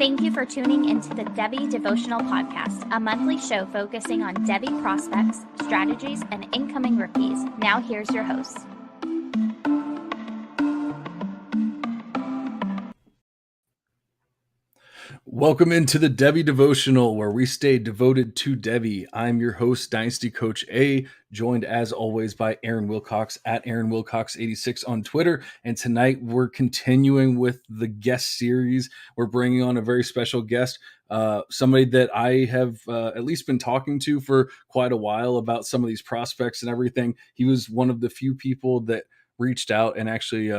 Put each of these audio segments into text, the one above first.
Thank you for tuning into the Devy Devotional Podcast, a monthly show focusing on Devy prospects, strategies, and incoming rookies. Now here's your host. Welcome into the Devy Devotional, where we stay devoted to Devy. I'm your host, Dynasty Coach A, joined as always by Aaron Wilcox at Aaron Wilcox86 on Twitter. And tonight we're continuing with the guest series. We're bringing on a very special guest, somebody that I have at least been talking to for quite a while about some of these prospects and everything. He was one of the few people that reached out and actually,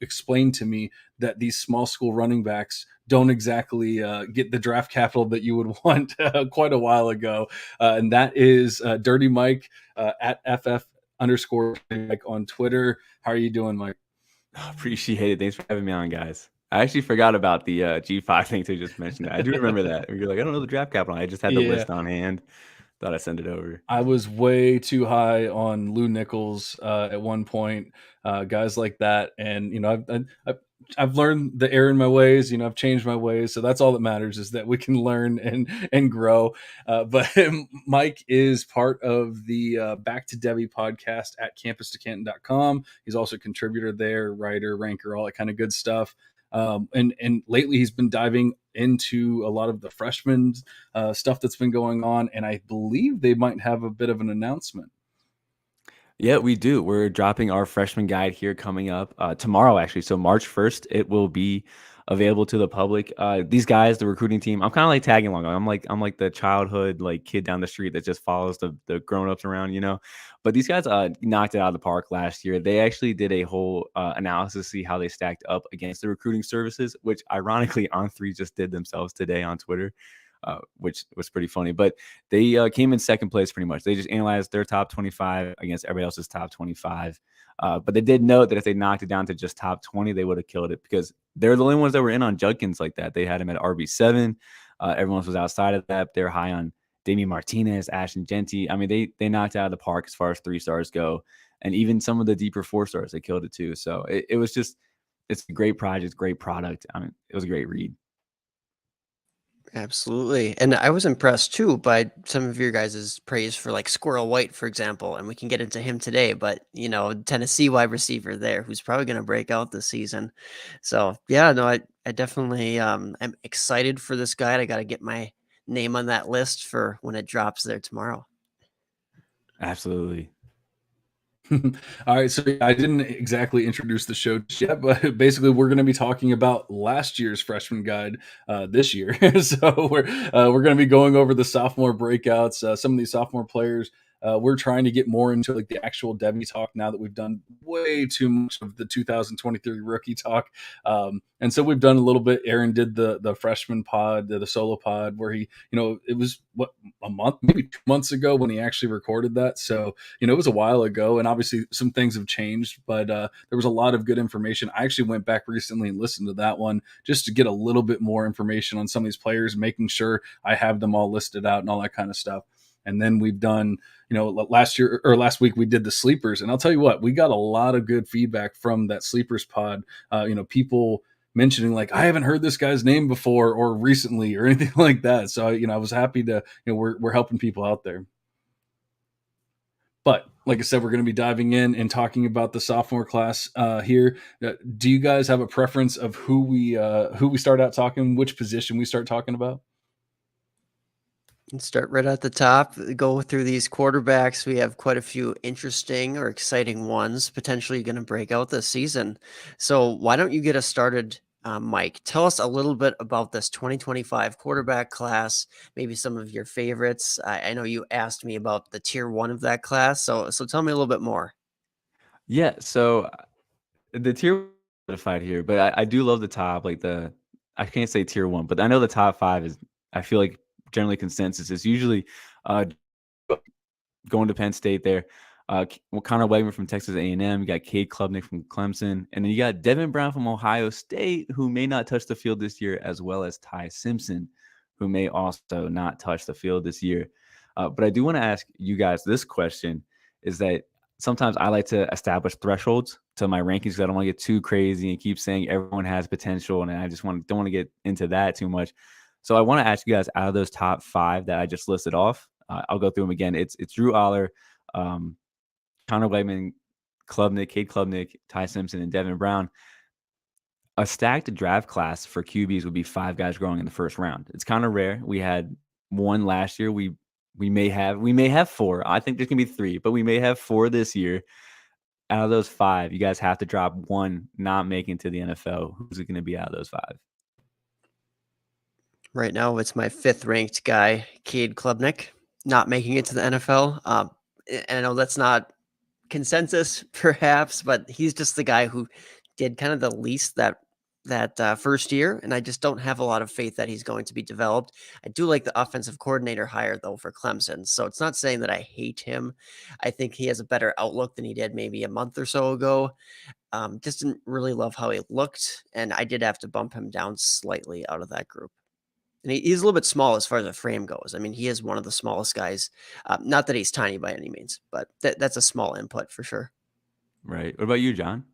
explained to me that these small school running backs don't exactly get the draft capital that you would want quite a while ago. And that is Dirty Mike at FF_Mike on Twitter. How are you doing, Mike? Appreciate it. Thanks for having me on, guys. I actually forgot about the G5 thing you just mentioned. I do remember that. You're like, I don't know the draft capital. I just had the list on hand. Thought I'd send it over. I was way too high on Lou Nichols at one point, guys like that. And, I've learned the error in my ways, I've changed my ways. So that's all that matters, is that we can learn and grow. But Mike is part of the Back to Devy podcast at campustocanton.com. He's also a contributor there, writer, ranker, all that kind of good stuff. And lately he's been diving into a lot of the freshman stuff that's been going on. And I believe they might have a bit of an announcement. Yeah, we do. We're dropping our freshman guide here coming up tomorrow, actually. So March 1st, it will be available to the public. These guys, the recruiting team, I'm kind of like tagging along. I'm like the childhood kid down the street that just follows the grown-ups around, But these guys knocked it out of the park last year. They actually did a whole analysis to see how they stacked up against the recruiting services, which ironically On3 just did themselves today on Twitter. Which was pretty funny, but they came in second place pretty much. They just analyzed their top 25 against everybody else's top 25. But they did note that if they knocked it down to just top 20, they would have killed it, because they're the only ones that were in on Judkins like that. They had him at RB7. Everyone else was outside of that. They're high on Damian Martinez, Ashton Genty. I mean, they knocked it out of the park as far as 3-stars go. And even some of the deeper 4-stars, they killed it too. So it was just, it's a great project, great product. I mean, it was a great read. Absolutely. And I was impressed too by some of your guys' praise for Squirrel White, for example, and we can get into him today, but Tennessee wide receiver there who's probably going to break out this season. So yeah, no, I definitely am excited for this guy. I got to get my name on that list for when it drops there tomorrow. Absolutely. All right, so I didn't exactly introduce the show yet, but basically we're going to be talking about last year's freshman guide this year. So we're going to be going over the sophomore breakouts, some of these sophomore players. We're trying to get more into the actual Devy talk now that we've done way too much of the 2023 rookie talk. And so we've done a little bit. Aaron did the freshman pod, the solo pod, where he, it was a month, maybe 2 months ago when he actually recorded that. So, it was a while ago, and obviously some things have changed, but there was a lot of good information. I actually went back recently and listened to that one just to get a little bit more information on some of these players, making sure I have them all listed out and all that kind of stuff. And then we've done, last week we did the sleepers, and I'll tell you what, we got a lot of good feedback from that sleepers pod. People mentioning I haven't heard this guy's name before or recently or anything like that. So, I was happy to, we're helping people out there. But like I said, we're going to be diving in and talking about the sophomore class here. Do you guys have a preference of who we start out talking, which position we start talking about? And start right at the top, go through these quarterbacks. We have quite a few interesting or exciting ones potentially going to break out this season. So why don't you get us started, Mike? Tell us a little bit about this 2025 quarterback class, maybe some of your favorites. I know you asked me about the tier 1 of that class. So tell me a little bit more. Yeah, so the tier fight here, but I do love the top, I can't say tier 1, but I know the top 5 is, I feel like generally consensus is usually going to Penn State there. Connor Wegman from Texas A&M. You got Cade Klubnik from Clemson. And then you got Devin Brown from Ohio State, who may not touch the field this year, as well as Ty Simpson, who may also not touch the field this year. But I do want to ask you guys this question, is that sometimes I like to establish thresholds to my rankings because I don't want to get too crazy and keep saying everyone has potential, and I just don't want to get into that too much. So I want to ask you guys, out of those top 5 that I just listed off, I'll go through them again. It's Drew Aller, Connor Wegman, Cade Klubnik, Ty Simpson, and Devin Brown. A stacked draft class for QBs would be 5 guys growing in the first round. It's kind of rare. We had 1 last year. We may have 4. I think there's gonna be 3, but we may have 4 this year. Out of those 5, you guys have to drop 1 not making to the NFL. Who's it gonna be out of those 5? Right now, it's my 5th ranked guy, Cade Klubnik, not making it to the NFL. And I know that's not consensus, perhaps, but he's just the guy who did kind of the least that first year, and I just don't have a lot of faith that he's going to be developed. I do like the offensive coordinator hire though for Clemson, so it's not saying that I hate him. I think he has a better outlook than he did maybe a month or so ago. Just didn't really love how he looked, and I did have to bump him down slightly out of that group. And he's a little bit small as far as the frame goes. I mean, he is one of the smallest guys. Not that he's tiny by any means, but that's a small input for sure. Right. What about you, John?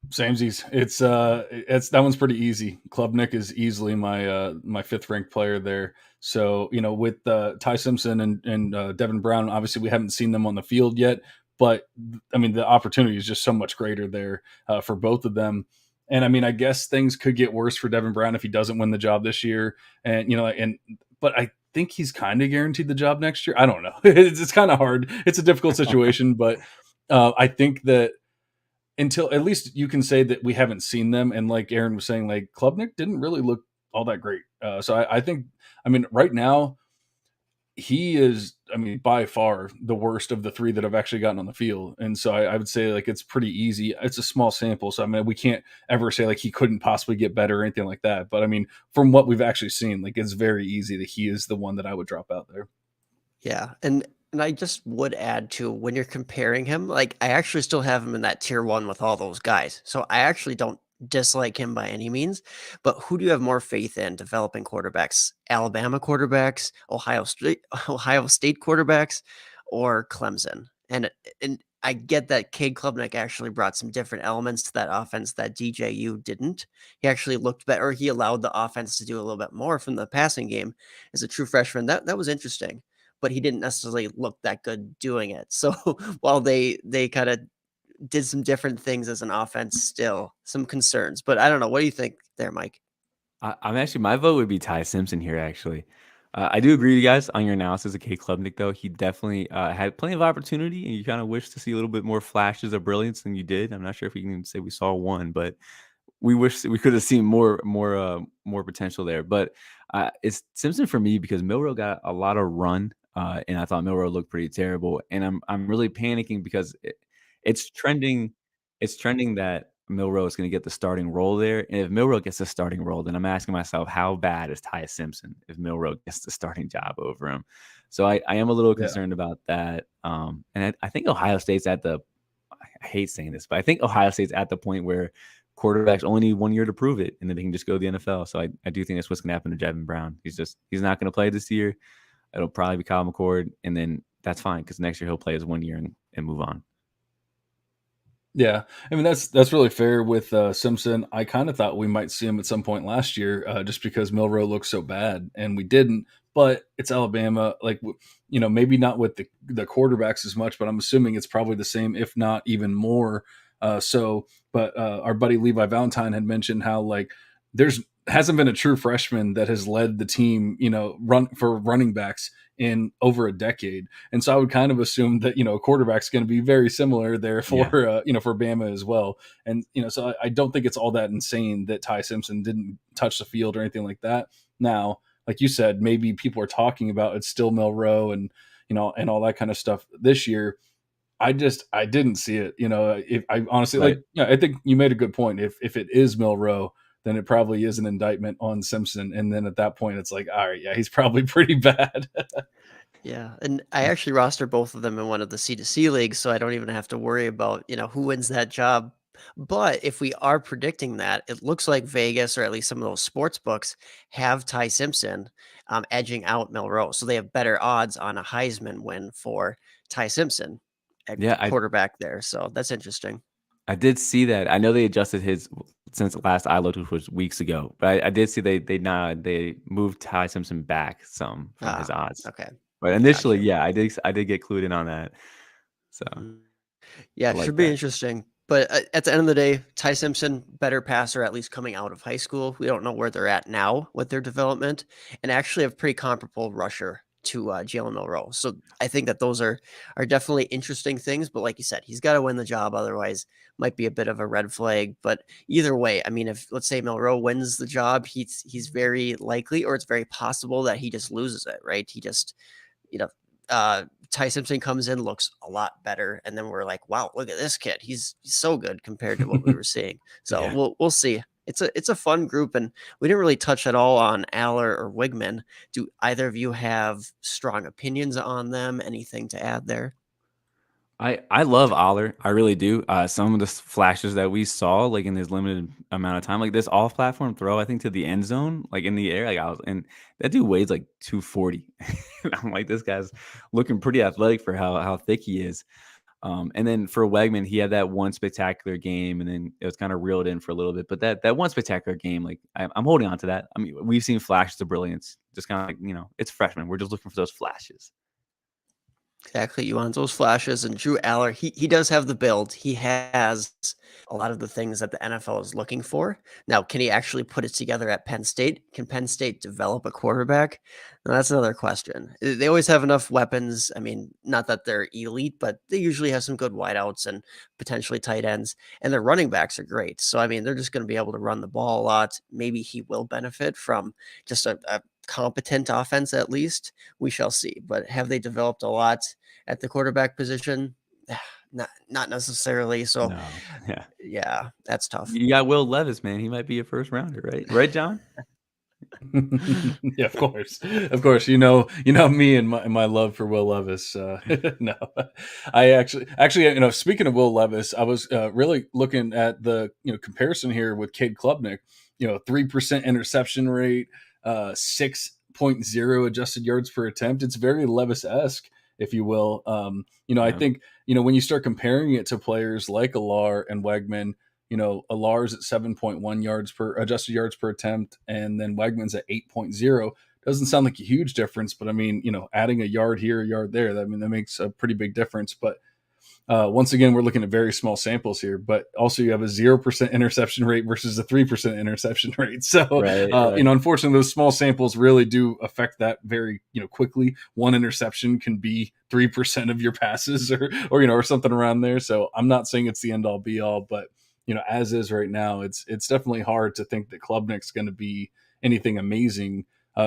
Samesies. It's that one's pretty easy. Klubnik is easily my 5th ranked player there. So with Ty Simpson and Devin Brown, obviously we haven't seen them on the field yet, but I mean the opportunity is just so much greater there for both of them. And I mean, I guess things could get worse for Devin Brown if he doesn't win the job this year. And but I think he's kind of guaranteed the job next year. I don't know. It's kind of hard. It's a difficult situation, but I think that until at least you can say that we haven't seen them. And like Aaron was saying, like Klubnik didn't really look all that great. So I think, I mean, right now he is, I mean, by far the worst of the 3 that have actually gotten on the field. And so I would say like, it's pretty easy. It's a small sample. So I mean, we can't ever say like he couldn't possibly get better or anything like that. But I mean, from what we've actually seen, like it's very easy that he is the one that I would drop out there. Yeah, and I just would add to when you're comparing him, like I actually still have him in that tier 1 with all those guys. So I actually don't dislike him by any means, but who do you have more faith in developing quarterbacks? Alabama quarterbacks, Ohio State quarterbacks, or Clemson? And I get that Cade Klubnik actually brought some different elements to that offense that DJU didn't. He actually looked better. He allowed the offense to do a little bit more from the passing game as a true freshman. That was interesting, but he didn't necessarily look that good doing it. So while they kind of did some different things as an offense, still some concerns. But I don't know. What do you think there, Mike? I'm actually, my vote would be Ty Simpson here, actually. I do agree with you guys on your analysis of Cade Klubnik, though. He definitely had plenty of opportunity, and you kind of wish to see a little bit more flashes of brilliance than you did. I'm not sure if we can even say we saw one, but we wish we could have seen more potential there. But it's Simpson for me because Milroe got a lot of run, and I thought Milroe looked pretty terrible. And I'm really panicking because it's trending that Milroe is going to get the starting role there. And if Milroe gets the starting role, then I'm asking myself, how bad is Ty Simpson if Milroe gets the starting job over him? So I am a little concerned about that. And I think Ohio State's I hate saying this, but I think Ohio State's at the point where quarterbacks only need 1 year to prove it, and then they can just go to the NFL. So I do think that's what's going to happen to Devin Brown. He's not going to play this year. It'll probably be Kyle McCord, and then that's fine because next year he'll play his 1 year and move on. Yeah, I mean that's really fair with Simpson. I kind of thought we might see him at some point last year, just because Milroe looked so bad, and we didn't. But it's Alabama, like maybe not with the quarterbacks as much, but I'm assuming it's probably the same, if not even more. But our buddy Levi Valentine had mentioned how like there's hasn't been a true freshman that has led the team, run for running backs in over a decade. And so I would kind of assume that, a quarterback's going to be very similar there for, for Bama as well. And, so I don't think it's all that insane that Ty Simpson didn't touch the field or anything like that. Now, like you said, maybe people are talking about it's still Milroe and, and all that kind of stuff this year. I didn't see it. If I honestly Right. I think you made a good point. If it is Milroe, then it probably is an indictment on Simpson. And then at that point, it's like, all right, yeah, he's probably pretty bad. Yeah, and I actually roster both of them in one of the C2C leagues, so I don't even have to worry about, who wins that job. But if we are predicting that, it looks like Vegas, or at least some of those sports books, have Ty Simpson edging out Milroe. So they have better odds on a Heisman win for Ty Simpson. at Yeah, quarterback there. So that's interesting. I did see that. I know they adjusted his since the last I looked, which was weeks ago. But I did see they moved Ty Simpson back some from his odds. Okay. But initially, Gotcha. yeah, I did get clued in on that. So Mhm. Yeah, I it should like be that. interesting. But at the end of the day, Ty Simpson, better passer, at least coming out of high school. We don't know where they're at now with their development, and actually a pretty comparable rusher to Jalen Milroe. So I think that those are definitely interesting things. But like you said, he's got to win the job, otherwise, might be a bit of a red flag. But either way, I mean, if let's say Milroe wins the job, he's very likely, or it's very possible that he just loses it. Right? He just you know, Ty Simpson comes in, looks a lot better, and then we're like, wow, look at this kid. He's so good compared to what we were seeing. So Yeah. we'll see. It's a fun group, and we didn't really touch at all on Aller or Wigman. Do either of you have strong opinions on them? Anything to add there? I love Aller. I really do. Some of the flashes that we saw, like in his limited amount of time, like this off-platform throw, I think to the end zone, like in the air, like and that dude weighs like 240. I'm like, this guy's looking pretty athletic for how thick he is. And then for Wegman, he had that one spectacular game, and then it was kind of reeled in for a little bit. But that one spectacular game, like I'm holding on to that. I mean, we've seen flashes of brilliance, just kind of like it's freshman. We're just looking for those flashes. Exactly. You want those flashes. And Drew Aller, he does have the build. He has a lot of the things that the NFL is looking for. Now, can he actually put it together at Penn State? Can Penn State develop a quarterback? Now, that's another question. They always have enough weapons. I mean, not that they're elite, but they usually have some good wideouts and potentially tight ends. And their running backs are great. So, I mean, they're just going to be able to run the ball a lot. Maybe he will benefit from just a competent offense at least. We shall see. But have they developed a lot at the quarterback position? Not necessarily. So No, yeah, yeah, that's tough. you got Will Levis, man. He might be a first rounder, right? Right, John? Yeah, of course, of course. You know me and my love for Will Levis. No, I actually, speaking of Will Levis, I was really looking at the comparison here with Cade Klubnik. 3% interception rate, 6.0 adjusted yards per attempt. It's very Levis-esque, if you will. I Yeah. think when you start comparing it to players like Alar and Wegman. Alar's at 7.1 yards per adjusted yards per attempt, and then Wegman's at 8.0. Doesn't sound like a huge difference, but I mean, adding a yard here, a yard there, that makes a pretty big difference. But once again, we're looking at very small samples here, but also you have a 0% interception rate versus a 3% interception rate. So, Right. unfortunately, those small samples really do affect that very, quickly. One interception can be 3% of your passes or something around there. So I'm not saying it's the end all be all, but as is right now, it's definitely hard to think that Klubnik's going to be anything amazing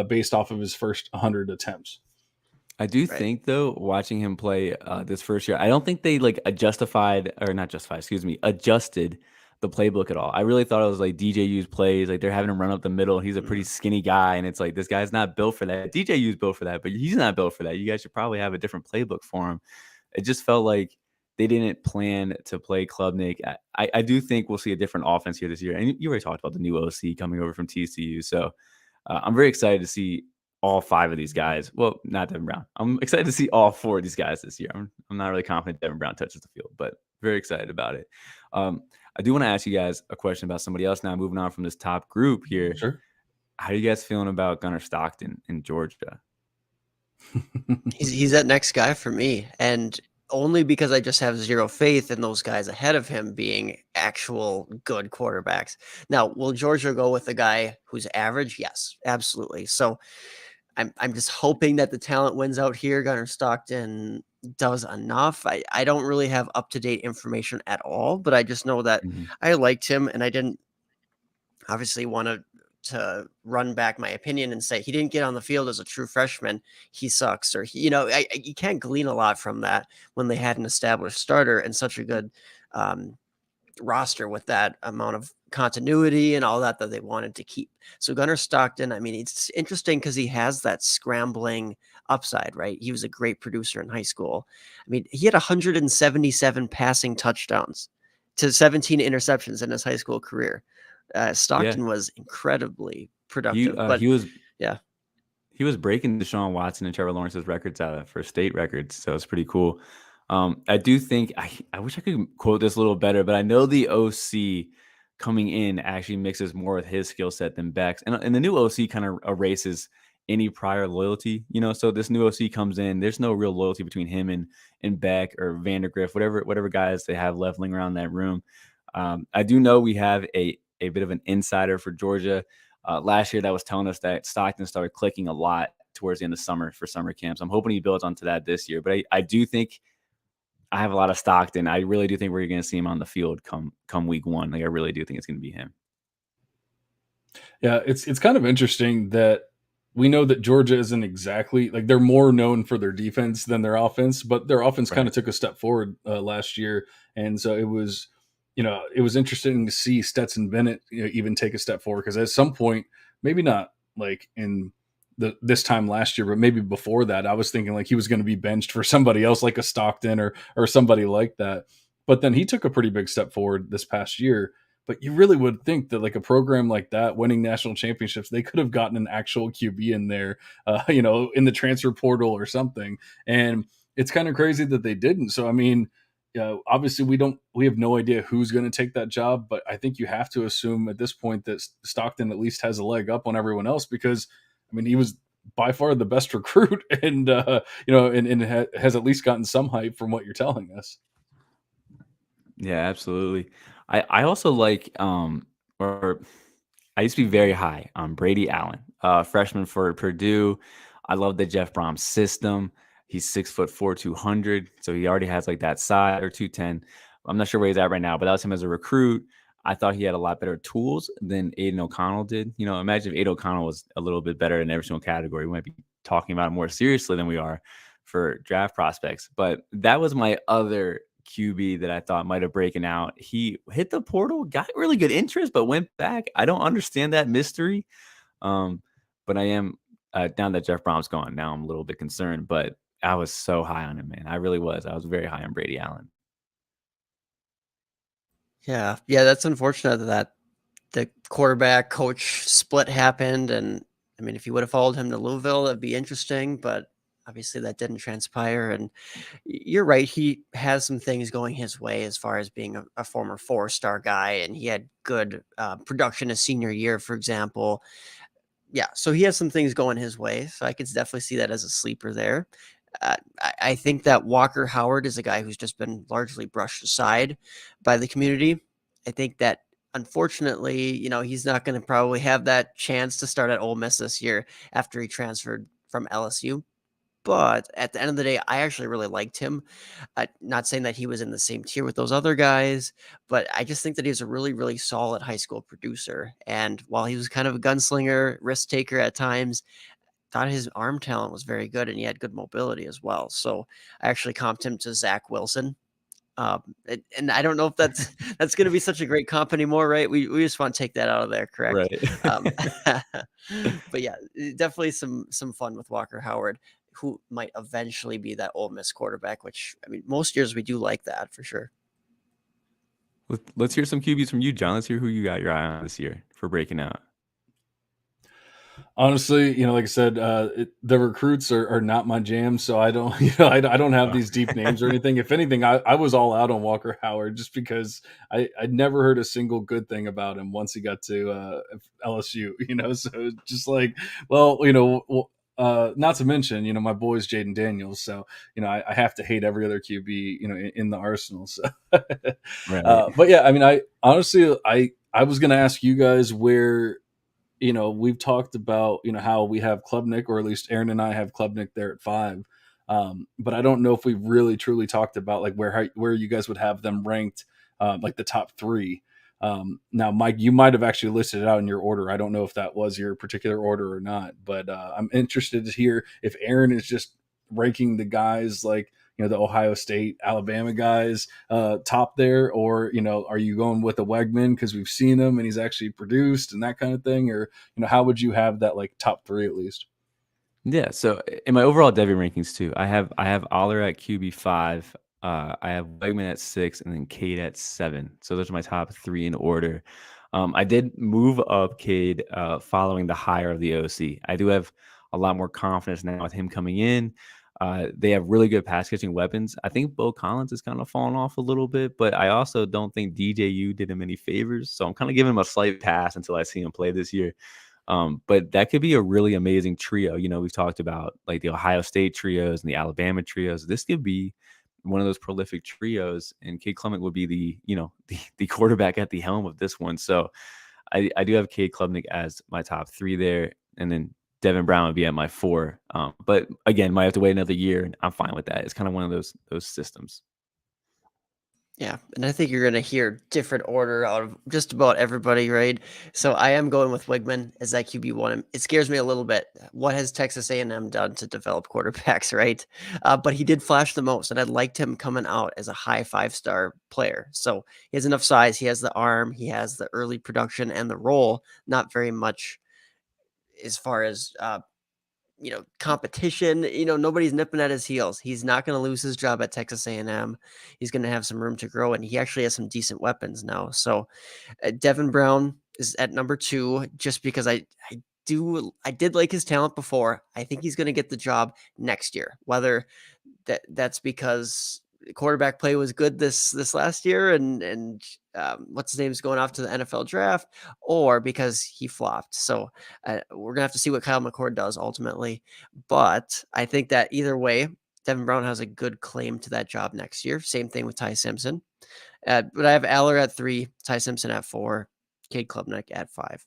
based off of his first 100 attempts. I do Right. think though, watching him play this first year, I don't think they like adjusted the playbook at all. I really thought it was like DJU's plays, like they're having him run up the middle. He's a pretty skinny guy, and it's like this guy's not built for that. DJU's built for that, but he's not built for that. You guys should probably have a different playbook for him. It just felt like they didn't plan to play Klubnik. I do think we'll see a different offense here this year. And you already talked about the new OC coming over from TCU. So I'm very excited to see all 5 of these guys. Well, not Devin Brown. I'm excited to see all 4 of these guys this year. I'm not really confident Devin Brown touches the field, but very excited about it. I do want to ask you guys a question about somebody else now, moving on from this top group here. Sure. How are you guys feeling about Gunnar Stockton in Georgia? He's that next guy for me, and only because I just have zero faith in those guys ahead of him being actual good quarterbacks. Now, will Georgia go with a guy who's average? Yes, absolutely. So I'm just hoping that the talent wins out here. Gunnar Stockton does enough. I don't really have up-to-date information at all, but I just know that Mhm. I liked him, and I didn't obviously want to run back my opinion and say he didn't get on the field as a true freshman, he sucks, or you can't glean a lot from that when they had an established starter and such a good roster with that amount of continuity and all that they wanted to keep. So Gunnar Stockton, I mean, it's interesting because he has that scrambling upside, right? He was a great producer in high school. I mean, he had 177 passing touchdowns to 17 interceptions in his high school career. Stockton was incredibly productive, but He was yeah. He was breaking Deshaun Watson and Trevor Lawrence's records out for state records, so it's pretty cool. I do think I wish I could quote this a little better, but I know the OC coming in actually mixes more with his skill set than Beck's, and the new OC kind of erases any prior loyalty. So this new OC comes in. There's no real loyalty between him and Beck or Vandergriff, whatever guys they have leveling around that room. I do know we have a bit of an insider for Georgia. Last year that was telling us that Stockton started clicking a lot towards the end of summer for summer camps. I'm hoping he builds onto that this year, but I do think I have a lot of Stockton. I really do think we're going to see him on the field come week one. Like I really do think it's going to be him. Yeah, it's kind of interesting that we know that Georgia isn't exactly like they're more known for their defense than their offense, but their offense kind of took a step forward last year, and so it was interesting to see Stetson Bennett even take a step forward because at some point, maybe not like in this time last year, but maybe before that, I was thinking like he was going to be benched for somebody else like a Stockton or somebody like that. But then he took a pretty big step forward this past year. But you really would think that like a program like that, winning national championships, they could have gotten an actual QB in there, in the transfer portal or something. And it's kind of crazy that they didn't. So I mean, obviously we have no idea who's going to take that job, but I think you have to assume at this point that Stockton at least has a leg up on everyone else because I mean he was by far the best recruit and has at least gotten some hype from what you're telling us. Yeah, absolutely. I also like or I used to be very high on Brady Allen, freshman for Purdue. I love the Jeff Brom system. He's 6'4", 200, so he already has like that size or 210. I'm not sure where he's at right now, but that was him as a recruit. I thought he had a lot better tools than Aiden O'Connell did. Imagine if Aiden O'Connell was a little bit better in every single category. We might be talking about it more seriously than we are for draft prospects. But that was my other QB that I thought might have broken out. He hit the portal, got really good interest, but went back. I don't understand that mystery. But I am now that Jeff Brom's gone. Now I'm a little bit concerned, but I was so high on him, man. I really was. I was very high on Brady Allen. Yeah, that's unfortunate that the quarterback coach split happened. And I mean, if you would have followed him to Louisville, that'd be interesting, but obviously that didn't transpire. And you're right. He has some things going his way as far as being a former 4-star guy. And he had good production his senior year, for example. Yeah. So he has some things going his way. So I could definitely see that as a sleeper there. I think that Walker Howard is a guy who's just been largely brushed aside by the community. I think that unfortunately, he's not going to probably have that chance to start at Ole Miss this year after he transferred from LSU. But at the end of the day, I actually really liked him. Not saying that he was in the same tier with those other guys, but I just think that he's a really, really solid high school producer. And while he was kind of a gunslinger, risk taker at times, thought his arm talent was very good and he had good mobility as well. So I actually comped him to Zach Wilson. And I don't know if that's going to be such a great comp anymore, right? We just want to take that out of there, correct? Right. But yeah, definitely some fun with Walker Howard, who might eventually be that Ole Miss quarterback, which I mean, most years we do like that for sure. Let's hear some QBs from you, John. Let's hear who you got your eye on this year for breaking out. Honestly, like I said, the recruits are not my jam, so I don't, I don't have these deep names or anything. If anything, I was all out on Walker Howard just because I'd never heard a single good thing about him once he got to LSU, so it's just like, well, not to mention, my boy's Jaden Daniels, so I have to hate every other QB, in the arsenal. So, Right. but yeah, I mean, I honestly, I was gonna ask you guys where. We've talked about, how we have Klubnik, or at least Aaron and I have Klubnik there at 5. But I don't know if we've really truly talked about like where you guys would have them ranked, like the top 3. Now, Mike, you might have actually listed it out in your order. I don't know if that was your particular order or not, but I'm interested to hear if Aaron is just ranking the guys like, the Ohio State, Alabama guys top there, or, are you going with a Wegman because we've seen him and he's actually produced and that kind of thing? Or, how would you have that like top 3 at least? Yeah. So in my overall Devy rankings too, I have Aller at QB 5. I have Wegman at 6 and then Cade at 7. So those are my top 3 in order. I did move up Cade following the hire of the OC. I do have a lot more confidence now with him coming in. They have really good pass catching weapons. I think Bo Collins is kind of fallen off a little bit, but I also don't think DJU did him any favors. So I'm kind of giving him a slight pass until I see him play this year. But that could be a really amazing trio. We've talked about like the Ohio State trios and the Alabama trios. This could be one of those prolific trios, and Cade Klubnik would be the quarterback at the helm of this one. So I do have Cade Klubnik as my top 3 there, and then Devin Brown would be at my 4. But again, might have to wait another year, and I'm fine with that. It's kind of one of those systems. Yeah, and I think you're going to hear different order out of just about everybody, right? So I am going with Wigman as that QB1. It scares me a little bit. What has Texas A&M done to develop quarterbacks, right? But he did flash the most, and I liked him coming out as a high 5-star player. So he has enough size. He has the arm. He has the early production and the role. Not very much as far as competition. Nobody's nipping at his heels. He's not going to lose his job at Texas A&M. He's going to have some room to grow, and he actually has some decent weapons now. So Devin Brown is at number 2, just because I did like his talent before. I think he's going to get the job next year, whether that's because quarterback play was good this last year and what's his name's going off to the NFL draft, or because he flopped. So we're gonna have to see what Kyle McCord does ultimately. But I think that either way, Devin Brown has a good claim to that job next year. Same thing with Ty Simpson. But I have Aller at 3, Ty Simpson at 4, Cade Klubnik at 5.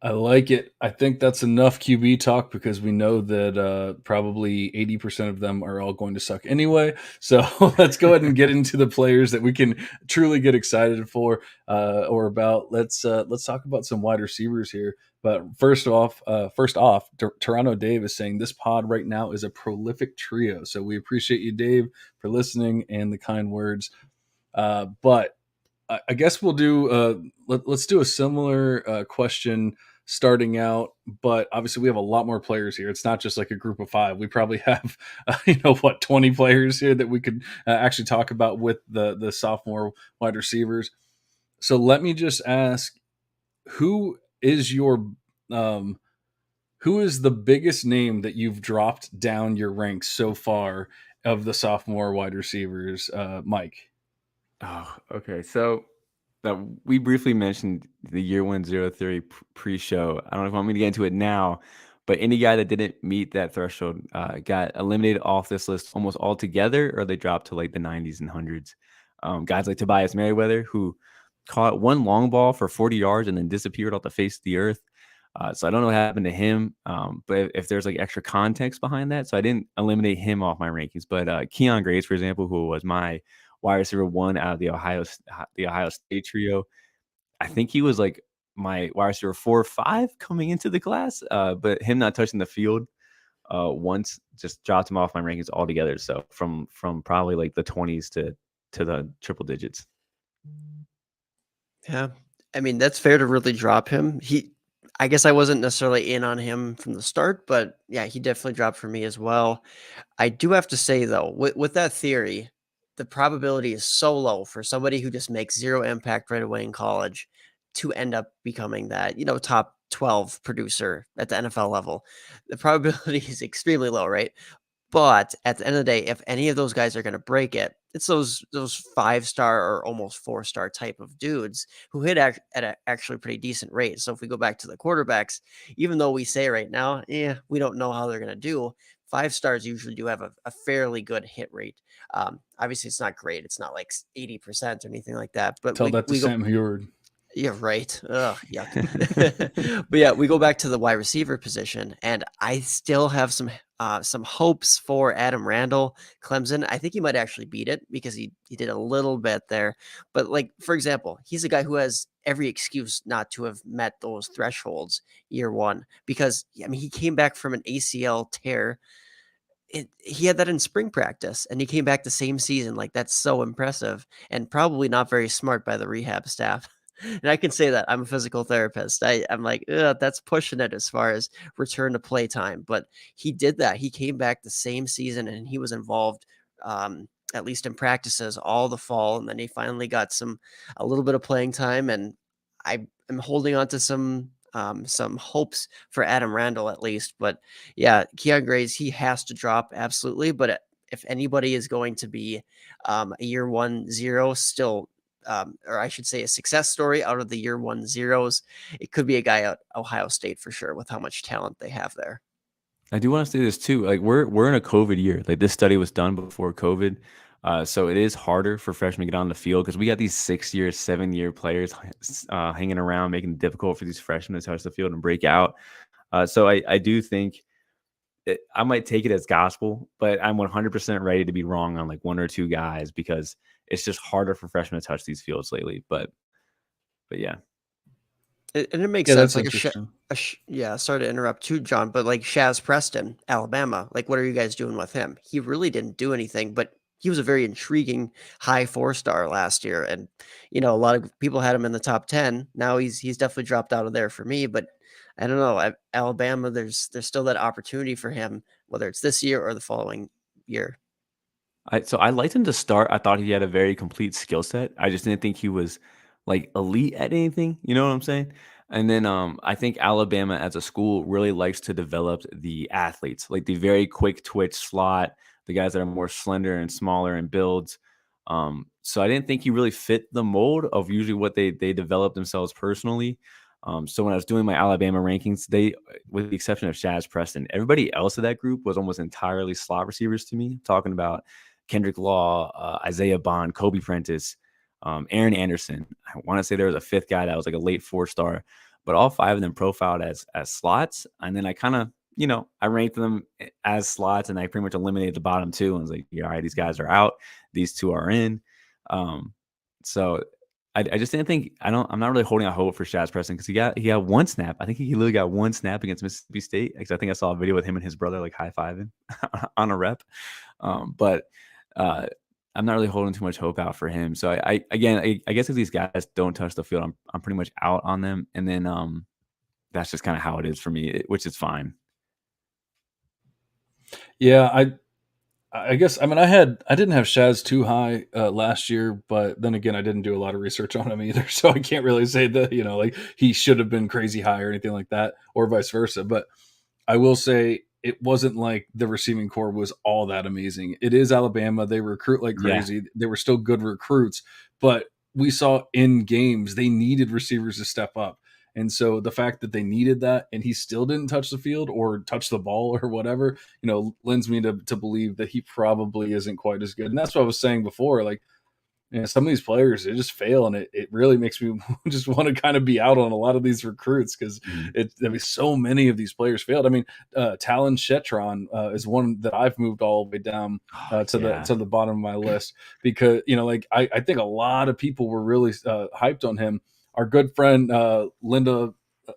I like it. I think that's enough QB talk, because we know that probably 80% of them are all going to suck anyway. So let's go ahead and get into the players that we can truly get excited for or about. Let's talk about some wide receivers here. But first off, Toronto Dave is saying this pod right now is a prolific trio. So we appreciate you, Dave, for listening and the kind words. But I guess we'll do let's do a similar question starting out, but obviously we have a lot more players here. It's not just like a group of 5. We probably have 20 players here that we could actually talk about with the sophomore wide receivers. So let me just ask, who is the biggest name that you've dropped down your ranks so far of the sophomore wide receivers, Mike? Oh, okay. So we briefly mentioned the year 1 0 theory pre-show. I don't know if you want me to get into it now, but any guy that didn't meet that threshold got eliminated off this list almost altogether, or they dropped to like the 90s and hundreds. Guys like Tobias Merriweather, who caught one long ball for 40 yards and then disappeared off the face of the earth. So I don't know what happened to him, but if there's like extra context behind that. So I didn't eliminate him off my rankings, but Keon Grace, for example, who was my wide receiver 1 out of the Ohio State trio. I think he was like my wide receiver 4 or 5 coming into the class, but him not touching the field once just dropped him off my rankings altogether. So from probably like the 20s to the triple digits. Yeah, I mean, that's fair to really drop him. I guess I wasn't necessarily in on him from the start, but yeah, he definitely dropped for me as well. I do have to say though, with that theory, the probability is so low for somebody who just makes zero impact right away in college to end up becoming that, top 12 producer at the NFL level. The probability is extremely low, right? But at the end of the day, if any of those guys are going to break it, it's those 5-star or almost 4-star type of dudes who hit at a actually pretty decent rate. So if we go back to the quarterbacks, even though we say right now, we don't know how they're going to do, 5 stars usually do have a fairly good hit rate. Obviously, it's not great. It's not like 80% or anything like that. But Tell that to Sam Heward. Yeah, right. Ugh, yuck. But yeah, we go back to the wide receiver position, and I still have some hopes for Adam Randall, Clemson. I think he might actually beat it because he did a little bit there. But like, for example, he's a guy who has every excuse not to have met those thresholds year 1, because I mean, he came back from an ACL tear. He had that in spring practice, and he came back the same season. Like, that's so impressive, and probably not very smart by the rehab staff. And I can say that I'm a physical therapist. I'm like, that's pushing it as far as return to play time. But he did that. He came back the same season, and he was involved, at least in practices, all the fall. And then he finally got a little bit of playing time. And I am holding on to some some hopes for Adam Randall at least. But yeah, Keon Grays, he has to drop absolutely. But if anybody is going to be a year 1-0 still, or I should say a success story out of the year 1-0s, it could be a guy at Ohio State for sure with how much talent they have there. I do want to say this too. Like we're in a COVID year. Like this study was done before COVID, so it is harder for freshmen to get on the field because we got these 6-year, 7-year players hanging around, making it difficult for these freshmen to touch the field and break out. So I do think I might take it as gospel, but I'm 100% ready to be wrong on like one or two guys because it's just harder for freshmen to touch these fields lately. But yeah. And it makes Yeah, sense. that's interesting. Yeah, sorry to interrupt too, John, but like Shaz Preston, Alabama, like what are you guys doing with him? He really didn't do anything, but he was a very intriguing high 4-star last year. And, a lot of people had him in the top 10. Now he's definitely dropped out of there for me, but I don't know. Alabama, there's still that opportunity for him, whether it's this year or the following year. So I liked him to start. I thought he had a very complete skill set. I just didn't think he was like elite at anything. You know what I'm saying? And then I think Alabama as a school really likes to develop the athletes, like the very quick twitch slot, the guys that are more slender and smaller in builds. So I didn't think he really fit the mold of usually what they develop themselves personally. So when I was doing my Alabama rankings, with the exception of Shaz Preston, everybody else of that group was almost entirely slot receivers to me. Talking about Kendrick Law, Isaiah Bond, Kobe Prentice, Aaron Anderson. I want to say there was a fifth guy that was like a late 4-star, but all 5 of them profiled as slots. And then I kind of, I ranked them as slots, and I pretty much eliminated the bottom 2. And was like, all right, these guys are out. These 2 are in. So I just didn't think I'm not really holding out hope for Shaz Preston because he got 1 snap. I think he literally got 1 snap against Mississippi State. Because I think I saw a video with him and his brother like high-fiving on a rep. But I'm not really holding too much hope out for him. So I guess if these guys don't touch the field, I'm pretty much out on them. And then that's just kind of how it is for me, which is fine. Yeah, I guess I didn't have Shaz too high last year, but then again I didn't do a lot of research on him either, so I can't really say that like he should have been crazy high or anything like that, or vice versa. But I will say it wasn't like the receiving core was all that amazing. It is Alabama. They recruit like crazy. Yeah. They were still good recruits, but we saw in games they needed receivers to step up. And so the fact that they needed that and he still didn't touch the field or touch the ball or whatever, lends me to believe that he probably isn't quite as good. And that's what I was saying before. Like, some of these players, they just fail, and it really makes me just want to kind of be out on a lot of these recruits because so many of these players failed. I mean, Talon Shetron is one that I've moved all the way down to the bottom of my list because I think a lot of people were really hyped on him. Our good friend Linda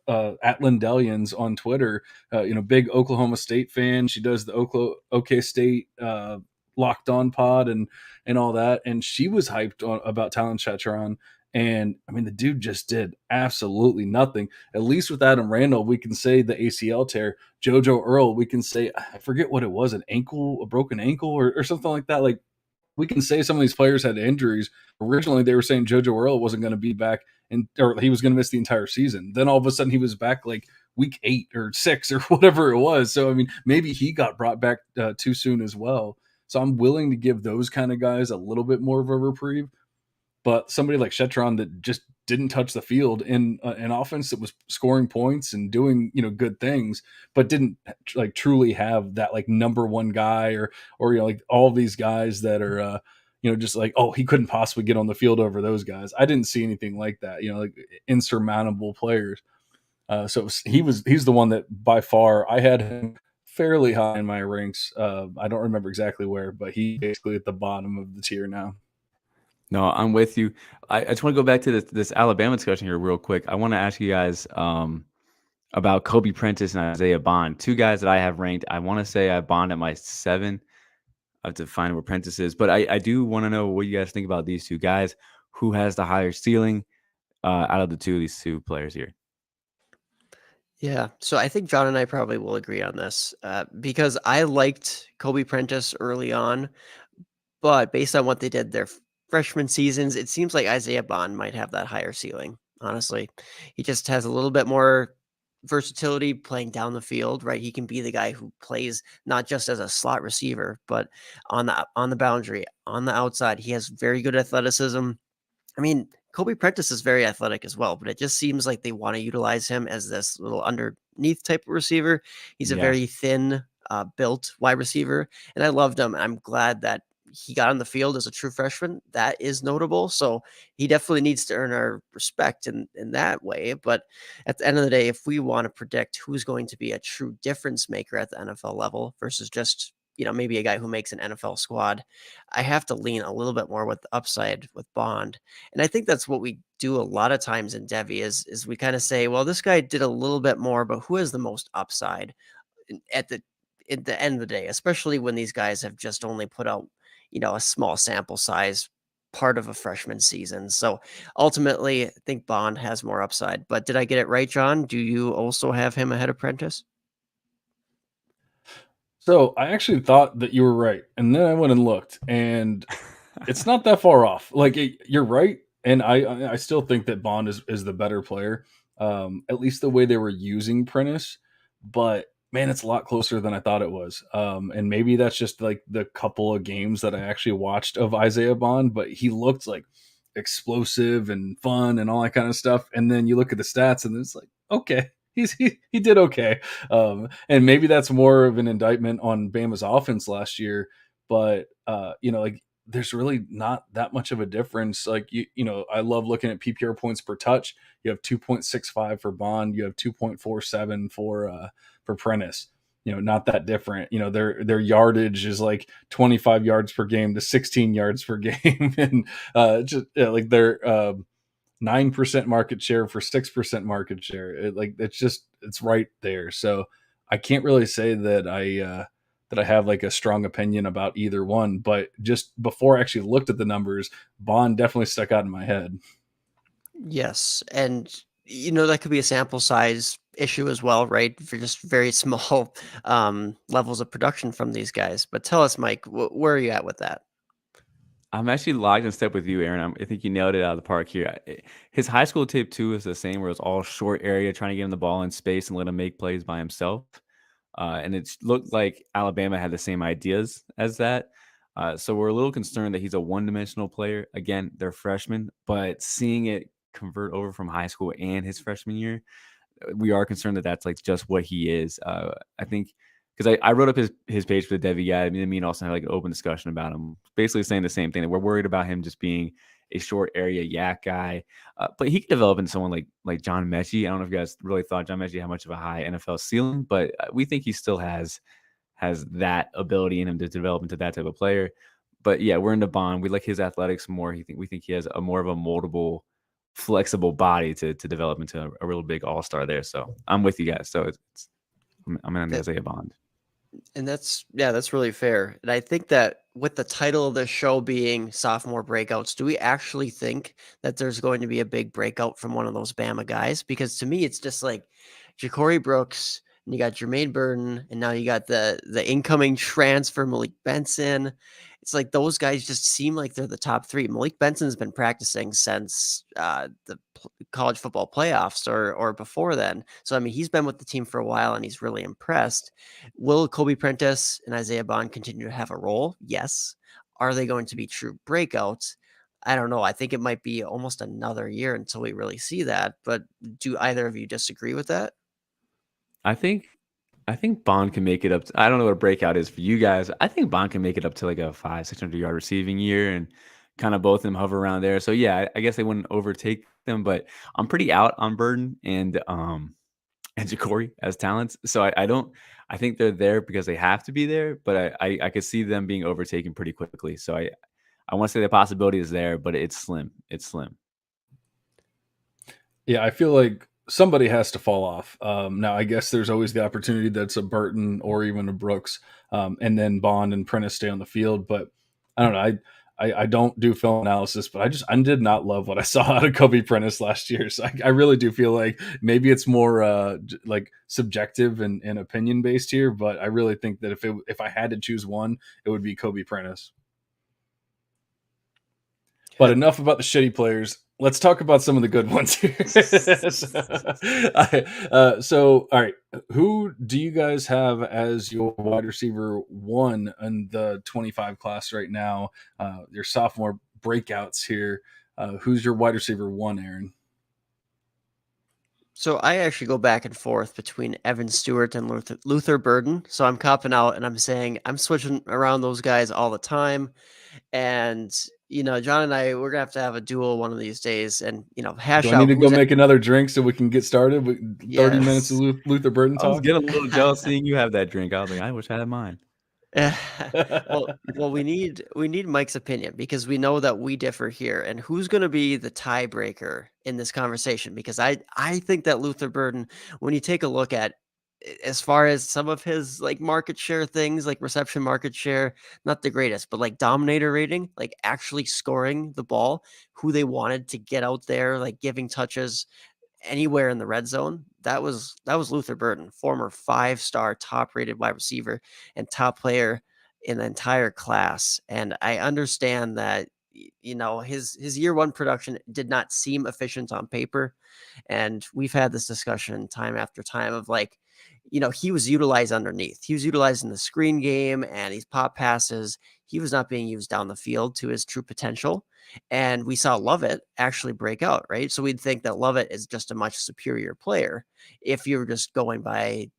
at Lindellians on Twitter, big Oklahoma State fan. She does the OK State Locked On pod and all that, and she was hyped about Talon Shetron, and I mean the dude just did absolutely nothing. At least with Adam Randall, we can say the ACL tear. JoJo Earl, we can say, I forget what it was, a broken ankle or something like that. Like, we can say some of these players had injuries. Originally they were saying JoJo Earl wasn't going to be back or he was going to miss the entire season. Then all of a sudden he was back like week 8 or 6 or whatever it was. So I mean maybe he got brought back too soon as well. So I'm willing to give those kind of guys a little bit more of a reprieve. But somebody like Shetron that just didn't touch the field in an offense that was scoring points and doing good things, but didn't like truly have that like number one guy or like all these guys that are just like, oh, he couldn't possibly get on the field over those guys. I didn't see anything like that. Like insurmountable players. So he's the one that by far I had him fairly high in my ranks. I don't remember exactly where, but he basically at the bottom of the tier now. No, I'm with you. I just want to go back to this Alabama discussion here real quick. I want to ask you guys about Kobe Prentice and Isaiah Bond, 2 guys that I have ranked. I want to say I Bond at my 7. I have to find where Prentice is, but I do want to know what you guys think about these 2 guys. Who has the higher ceiling out of these 2 players here? Yeah, so I think John and I probably will agree on this because I liked Kobe Prentice early on, but based on what they did their freshman seasons, it seems like Isaiah Bond might have that higher ceiling. Honestly, he just has a little bit more versatility playing down the field, right? He can be the guy who plays not just as a slot receiver, but on the boundary, on the outside. He has very good athleticism. I mean, Kobe Prentice is very athletic as well, but it just seems like they want to utilize him as this little underneath type of receiver. He's a Yeah. very thin, built wide receiver, and I loved him. I'm glad that he got on the field as a true freshman. That is notable. So he definitely needs to earn our respect in that way. But at the end of the day, if we want to predict who's going to be a true difference maker at the NFL level versus just maybe a guy who makes an NFL squad, I have to lean a little bit more with the upside with Bond. And I think that's what we do a lot of times in Devy is we kind of say, well, this guy did a little bit more, but who has the most upside at the end of the day, especially when these guys have just only put out, a small sample size part of a freshman season. So ultimately, I think Bond has more upside. But did I get it right, John? Do you also have him ahead of Prentice? So I actually thought that you were right, and then I went and looked, and it's not that far off. Like you're right, and I still think that Bond is the better player, at least the way they were using Prentice. But man, it's a lot closer than I thought it was. And maybe that's just like the couple of games that I actually watched of Isaiah Bond, but he looked like explosive and fun and all that kind of stuff. And then you look at the stats, and it's like, okay, he did okay. And maybe that's more of an indictment on Bama's offense last year. But like there's really not that much of a difference. Like I love looking at PPR points per touch. You have 2.65 for Bond. You have 2.47 for Prentice. Not that different. Their yardage is like 25 yards per game to 16 yards per game, and like their 9% market share for 6% market share. It's right there. So I can't really say that I have like a strong opinion about either one, but just before I actually looked at the numbers, Bond definitely stuck out in my head. Yes, and that could be a sample size issue as well, right? For just very small levels of production from these guys. But tell us, Mike, where are you at with that? I'm actually locked in step with you, Aaron. I think you nailed it out of the park here. His high school tape too is the same, where it's all short area, trying to get him the ball in space and let him make plays by himself. And it looked like Alabama had the same ideas as that. So we're a little concerned that he's a one-dimensional player. Again, they're freshmen, but seeing it convert over from high school and his freshman year, we are concerned that that's like just what he is. I think because I wrote up his page for the Devy guy. I mean, me and Austin had like an open discussion about him, basically saying the same thing, that we're worried about him just being a short area yak guy, but he could develop into someone like John Mechie. I don't know if you guys really thought John Mechie had much of a high NFL ceiling, but we think he still has that ability in him to develop into that type of player. But yeah, we're into Bond. We like his athletics more. We think he has a more of a moldable, flexible body to develop into a real big all-star there. So I'm with you guys. So I'm in That Isaiah Bond. And that's really fair. And I think that with the title of the show being Sophomore Breakouts, do we actually think that there's going to be a big breakout from one of those Bama guys? Because to me, it's just like Ja'Cory Brooks, and you got Jermaine Burton, and now you got the incoming transfer Malik Benson. It's like those guys just seem like they're the top three. Malik Benson's been practicing since the college football playoffs or before then. So I mean, he's been with the team for a while, and he's really impressed. Will Kobe Prentice and Isaiah Bond continue to have a role? Yes. Are they going to be true breakouts? I don't know. I think it might be almost another year until we really see that. But do either of you disagree with that? I think Bond can make it up. I don't know what a breakout is for you guys. I think Bond can make it up to like a 500-600 yard receiving year, and kind of both of them hover around there. So yeah, I guess they wouldn't overtake them, but I'm pretty out on Burden and Ja'Cory as talents. So I don't. I think they're there because they have to be there, but I could see them being overtaken pretty quickly. So I want to say the possibility is there, but it's slim. It's slim. Yeah, I feel like somebody has to fall off. Now, I guess there's always the opportunity that's a Burton or even a Brooks, and then Bond and Prentice stay on the field. But I don't know. I don't do film analysis, but I did not love what I saw out of Kobe Prentice last year. So I really do feel like maybe it's more like subjective and opinion based here. But I really think that if I had to choose one, it would be Kobe Prentice. But enough about the shitty players. Let's talk about some of the good ones here. All right. Who do you guys have as your wide receiver one in the 25 class right now? Your sophomore breakouts here. Who's your wide receiver one, Aaron? So I actually go back and forth between Evan Stewart and Luther Burden. So I'm copping out and I'm saying I'm switching around those guys all the time. And John and I, we're gonna have a duel one of these days, and hash Do I need out to go who's make another drink so we can get started with 30 minutes of yes. Luther Burden I was talk? getting a little jealous seeing you have that drink. I was like, I wish I had mine. Well, we need Mike's opinion because we know that we differ here, and who's going to be the tiebreaker in this conversation? Because I think that Luther Burden, when you take a look at as far as some of his like market share things, like reception market share, not the greatest, but like dominator rating, like actually scoring the ball, who they wanted to get out there, like giving touches anywhere in the red zone. That was Luther Burden, former 5-star top rated wide receiver and top player in the entire class. And I understand that his year one production did not seem efficient on paper. And we've had this discussion time after time of like, he was utilized underneath. He was utilized in the screen game and these pop passes. He was not being used down the field to his true potential. And we saw Lovett actually break out, right? So we'd think that Lovett is just a much superior player if you're just going by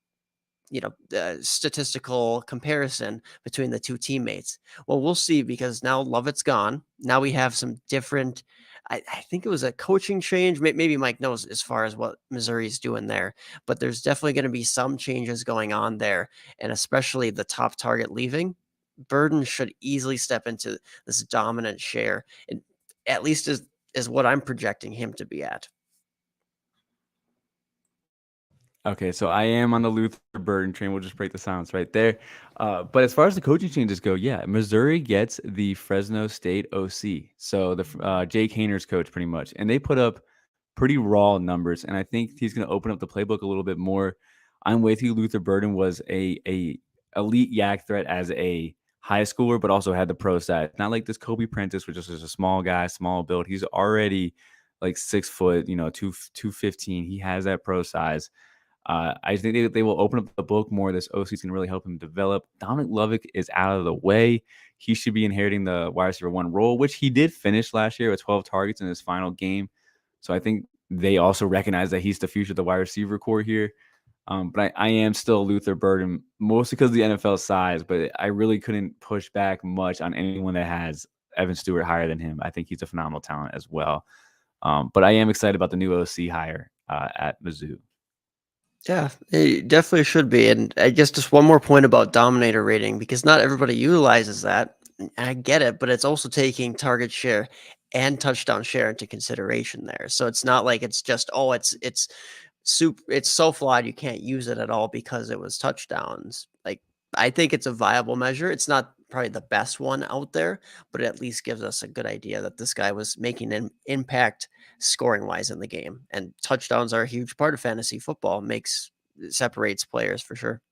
the statistical comparison between the two teammates. Well, we'll see because now Lovett's gone. Now we have some different. I think it was a coaching change. Maybe Mike knows as far as what Missouri's doing there, but there's definitely going to be some changes going on there, and especially the top target leaving. Burden should easily step into this dominant share, and at least is what I'm projecting him to be at. Okay, so I am on the Luther Burden train. We'll just break the silence right there. But as far as the coaching changes go, yeah, Missouri gets the Fresno State OC. So the Jake Hayner's coach pretty much. And they put up pretty raw numbers. And I think he's going to open up the playbook a little bit more. I'm with you. Luther Burden was a elite yak threat as a high schooler, but also had the pro side. Not like this Kobe Prentice, which is just a small guy, small build. He's already like 6 foot, 215. He has that pro size. I think they will open up the book more. This OC is going to really help him develop. Dominic Lovick is out of the way. He should be inheriting the wide receiver one role, which he did finish last year with 12 targets in his final game. So I think they also recognize that he's the future of the wide receiver core here. But I am still Luther Burden, mostly because of the NFL size, but I really couldn't push back much on anyone that has Evan Stewart higher than him. I think he's a phenomenal talent as well. But I am excited about the new OC hire at Mizzou. Yeah, it definitely should be. And I guess just one more point about dominator rating, because not everybody utilizes that. And I get it, but it's also taking target share and touchdown share into consideration there. So it's not like it's just, it's so flawed you can't use it at all because it was touchdowns. Like I think it's a viable measure. It's not probably the best one out there, but it at least gives us a good idea that this guy was making an impact scoring wise in the game. And touchdowns are a huge part of fantasy football. Separates players for sure.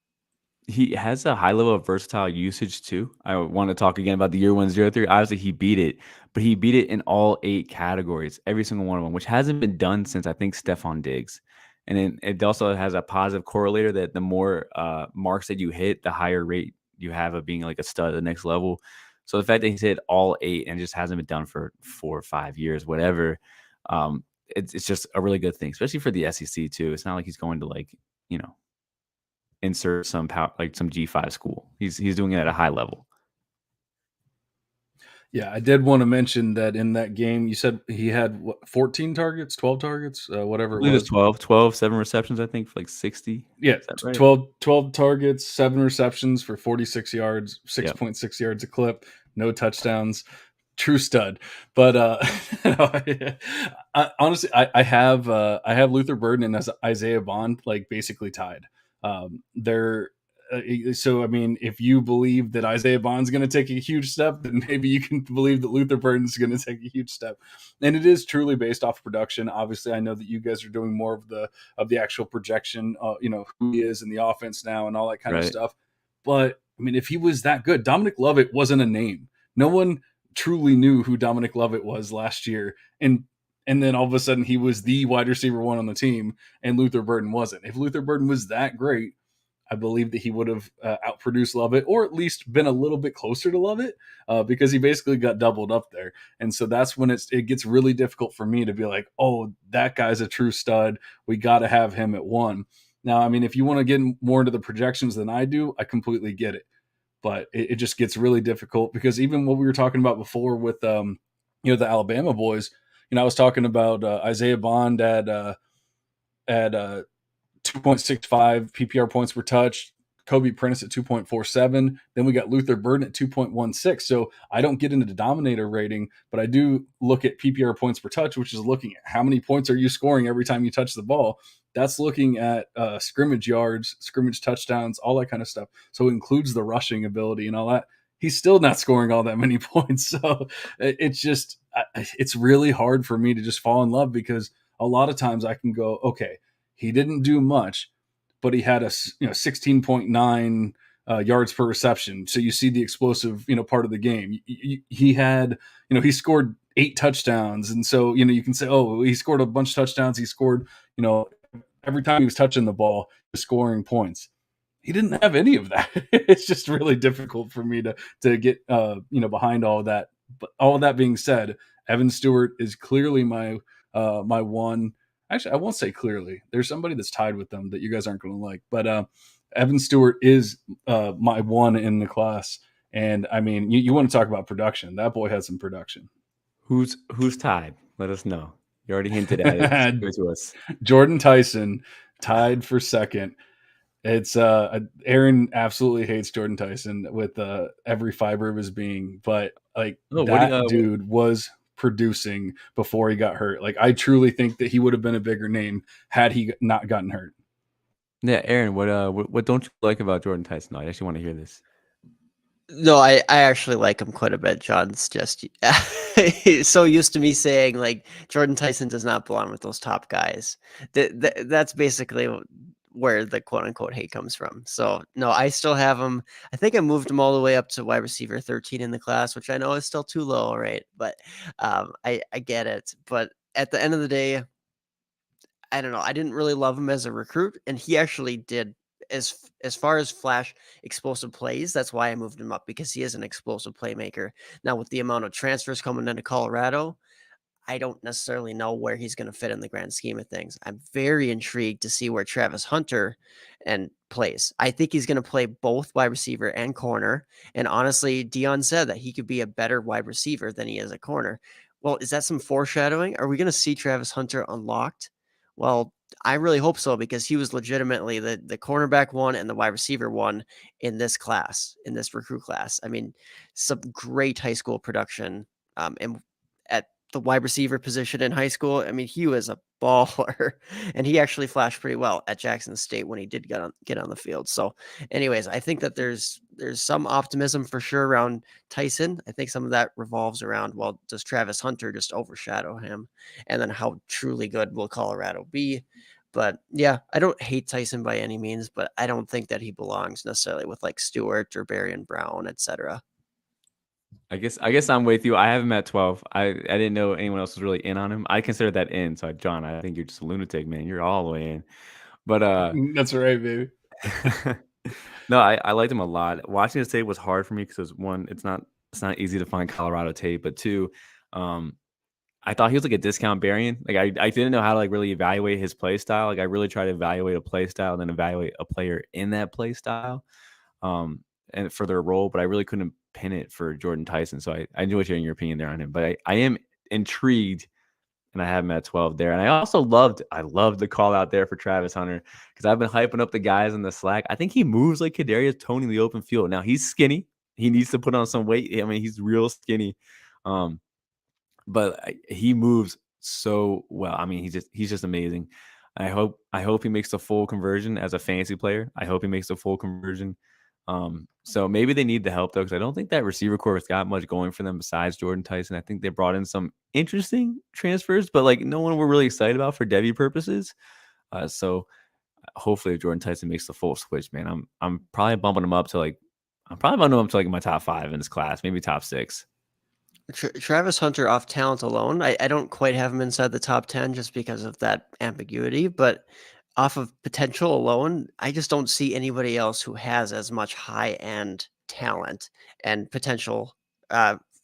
He has a high level of versatile usage too. I want to talk again about the year 103. Obviously, he beat it, but he beat it in all 8 categories, every single one of them, which hasn't been done since I think Stephon Diggs. And then it also has a positive correlator that the more marks that you hit, the higher rate you have of being like a stud at the next level. So the fact that he's hit all 8 and just hasn't been done for 4 or 5 years, whatever, it's just a really good thing, especially for the SEC too. It's not like he's going to insert some power, like some G5 school. He's doing it at a high level. Yeah, I did want to mention that in that game, you said he had 14 targets, 12 targets, whatever I believe it was. it's 12, 7 receptions, I think, for like 60. Yeah, Right? 12 targets, 7 receptions for 46 yards, 6.6 yards a clip, no touchdowns. True stud. But honestly, I have Luther Burden and Isaiah Bond like basically tied. They're so I mean, if you believe that Isaiah Bond's going to take a huge step, then maybe you can believe that Luther Burden's going to take a huge step. And it is truly based off production. Obviously, I know that you guys are doing more of the actual projection, who he is in the offense now and all that kind of stuff. But I mean, if he was that good, Dominic Lovett wasn't a name. No one truly knew who Dominic Lovett was last year, and then all of a sudden he was the wide receiver one on the team, and Luther Burden wasn't. If Luther Burden was that great, I believe that he would have outproduced Lovett, or at least been a little bit closer to Lovett, because he basically got doubled up there. And so that's when it gets really difficult for me to be like, oh, that guy's a true stud. We got to have him at 1. Now, I mean, if you want to get more into the projections than I do, I completely get it. But it just gets really difficult, because even what we were talking about before with the Alabama boys, I was talking about Isaiah Bond at 2.65 PPR points per touch, Kobe Prentice at 2.47. Then we got Luther Burden at 2.16. So I don't get into the dominator rating, but I do look at PPR points per touch, which is looking at how many points are you scoring every time you touch the ball. That's looking at scrimmage yards, scrimmage touchdowns, all that kind of stuff. So it includes the rushing ability and all that. He's still not scoring all that many points. So it's really hard for me to just fall in love, because a lot of times I can go, okay, he didn't do much, but he had a 16.9 yards per reception. So you see the explosive part of the game. He had he scored 8 touchdowns, and so you can say, oh, he scored a bunch of touchdowns. He scored every time he was touching the ball, he was scoring points. He didn't have any of that. It's just really difficult for me to get behind all of that. But all of that being said, Evan Stewart is clearly my one. Actually, I won't say clearly. There's somebody that's tied with them that you guys aren't going to like. But Evan Stewart is my one in the class. And I mean, you want to talk about production. That boy had some production. Who's tied? Let us know. You already hinted at it. Give it to us. Jordan Tyson tied for second. It's Aaron absolutely hates Jordan Tyson with every fiber of his being. But dude was producing before he got hurt. Like, I truly think that he would have been a bigger name had he not gotten hurt. Yeah, Aaron, what don't you like about Jordan Tyson? I actually want to hear this. No, I actually like him quite a bit. John's just he's so used to me saying like Jordan Tyson does not belong with those top guys. That's basically where the quote unquote hate comes from. So no, I still have him. I think I moved him all the way up to wide receiver 13 in the class, which I know is still too low, right? But I get it. But at the end of the day, I don't know. I didn't really love him as a recruit, and he actually did as far as flash explosive plays. That's why I moved him up, because he is an explosive playmaker. Now, with the amount of transfers coming into Colorado, I don't necessarily know where he's going to fit in the grand scheme of things. I'm very intrigued to see where Travis Hunter plays. I think he's going to play both wide receiver and corner. And honestly, Dion said that he could be a better wide receiver than he is a corner. Well, is that some foreshadowing? Are we going to see Travis Hunter unlocked? Well, I really hope so, because he was legitimately the cornerback one and the wide receiver one in this class, in this recruit class. I mean, some great high school production. And at the wide receiver position in high school, I mean, he was a baller, and he actually flashed pretty well at Jackson State when he did get on the field. So anyways, I think that there's some optimism for sure around Tyson. I think some of that revolves around, well, does Travis Hunter just overshadow him? And then how truly good will Colorado be? But yeah, I don't hate Tyson by any means, but I don't think that he belongs necessarily with like Stewart or Barry and Brown, etc. I guess I'm with you. I have him at 12. I didn't know anyone else was really in on him. I consider that in. So John, I think you're just a lunatic, man. You're all the way in. But that's right, baby. No, I liked him a lot. Watching his tape was hard for me because one, it's not easy to find Colorado tape, but two, I thought he was like a discount Berrien. Like I didn't know how to like really evaluate his play style. Like I really tried to evaluate a play style and then evaluate a player in that play style, and for their role, but I really couldn't pin it for Jordan Tyson. So I enjoyed hearing your opinion there on him. But I am intrigued, and I have him at 12 there. And I also loved the call out there for Travis Hunter, because I've been hyping up the guys in the Slack. I think he moves like Kadarius Toney in the open field. Now he's skinny. He needs to put on some weight. I mean, he's real skinny. But he moves so well. I mean, he's just amazing. I hope he makes the full conversion as a fantasy player. I hope he makes the full conversion. So maybe they need the help though, because I don't think that receiver corps has got much going for them besides Jordan Tyson. I think they brought in some interesting transfers, but like no one we're really excited about for Devy purposes. So hopefully if Jordan Tyson makes the full switch, man, I'm probably bumping him up to like my top 5 in this class, maybe top 6. Travis Hunter off talent alone, I don't quite have him inside the top 10 just because of that ambiguity, but off of potential alone, I just don't see anybody else who has as much high-end talent and potential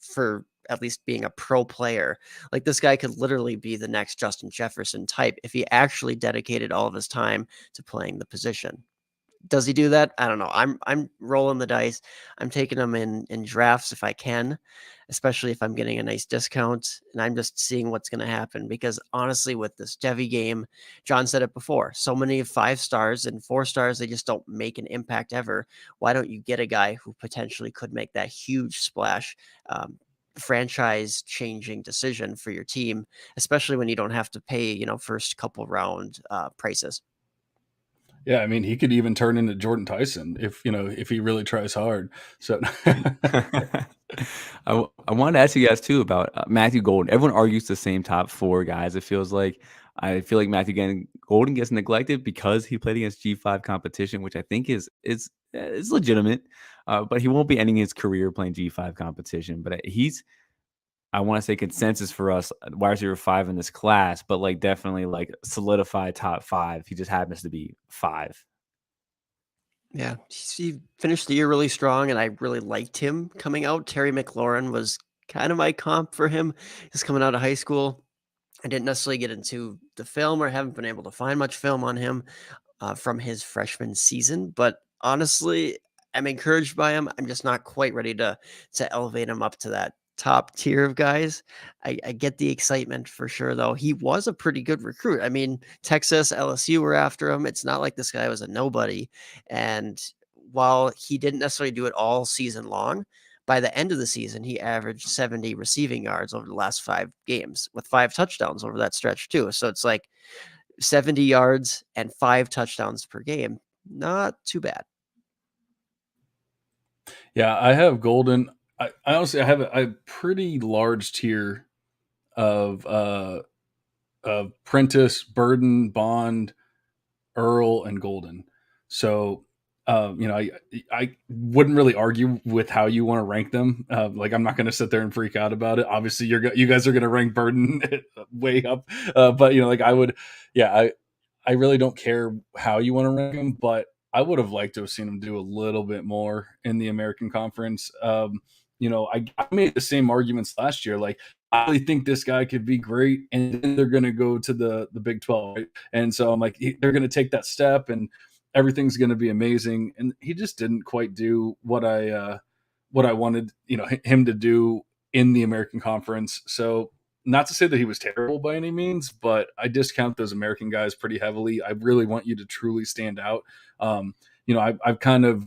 for at least being a pro player. Like this guy could literally be the next Justin Jefferson type if he actually dedicated all of his time to playing the position. Does he do that? I don't know. I'm rolling the dice. I'm taking him in drafts if I can, especially if I'm getting a nice discount, and I'm just seeing what's going to happen because honestly with this Devy game, John said it before, so many 5 stars and 4 stars they just don't make an impact ever. Why don't you get a guy who potentially could make that huge splash franchise changing decision for your team, especially when you don't have to pay, first couple round prices. Yeah, I mean, he could even turn into Jordan Tyson if he really tries hard. So I wanted to ask you guys too about Matthew Golden. Everyone argues the same top 4 guys. It feels like I feel like Golden gets neglected because he played against G5 competition, which I think is legitimate. But he won't be ending his career playing G5 competition. But I want to say consensus for us, wide receiver 5 in this class, but like definitely like solidified top 5. He just happens to be 5. Yeah, he finished the year really strong, and I really liked him coming out. Terry McLaurin was kind of my comp for him. He's coming out of high school. I didn't necessarily get into the film or haven't been able to find much film on him from his freshman season, but honestly, I'm encouraged by him. I'm just not quite ready to elevate him up to that top tier of guys. I get the excitement for sure, though. He was a pretty good recruit. I mean, Texas, LSU were after him. It's not like this guy was a nobody. And while he didn't necessarily do it all season long, by the end of the season, he averaged 70 receiving yards over the last 5 games with 5 touchdowns over that stretch, too. So it's like 70 yards and 5 touchdowns per game. Not too bad. yeah, I have Golden. I honestly I have a pretty large tier of Prentice, Burden, Bond, Earl, and Golden. So, I wouldn't really argue with how you want to rank them. Like, I'm not going to sit there and freak out about it. Obviously, you guys are going to rank Burden way up, but like I would, yeah, I really don't care how you want to rank them, but I would have liked to have seen him do a little bit more in the American Conference. I made the same arguments last year. Like, I really think this guy could be great, and then they're going to go to the Big 12, right? And so I'm like, they're going to take that step, and everything's going to be amazing. And he just didn't quite do what I wanted, him to do in the American Conference. So not to say that he was terrible by any means, but I discount those American guys pretty heavily. I really want you to truly stand out. I've kind of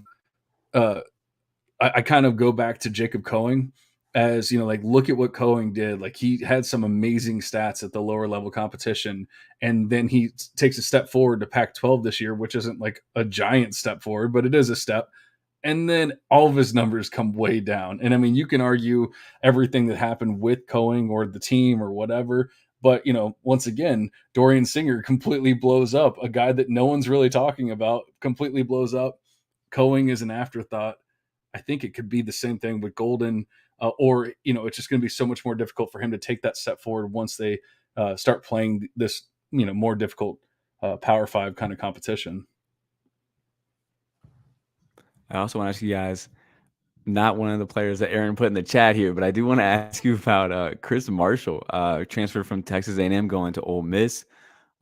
I kind of go back to Jacob Coing as, like, look at what Coing did. Like, he had some amazing stats at the lower level competition, and then he takes a step forward to Pac-12 this year, which isn't like a giant step forward, but it is a step. And then all of his numbers come way down. And I mean, you can argue everything that happened with Coing or the team or whatever, but once again, Dorian Singer completely blows up. A guy that no one's really talking about completely blows up. Coing is an afterthought. I think it could be the same thing with Golden, or it's just going to be so much more difficult for him to take that step forward once they start playing this more difficult Power 5 kind of competition. I also want to ask you guys, not one of the players that Aaron put in the chat here, but I do want to ask you about Chris Marshall, transferred from Texas A&M going to Ole Miss.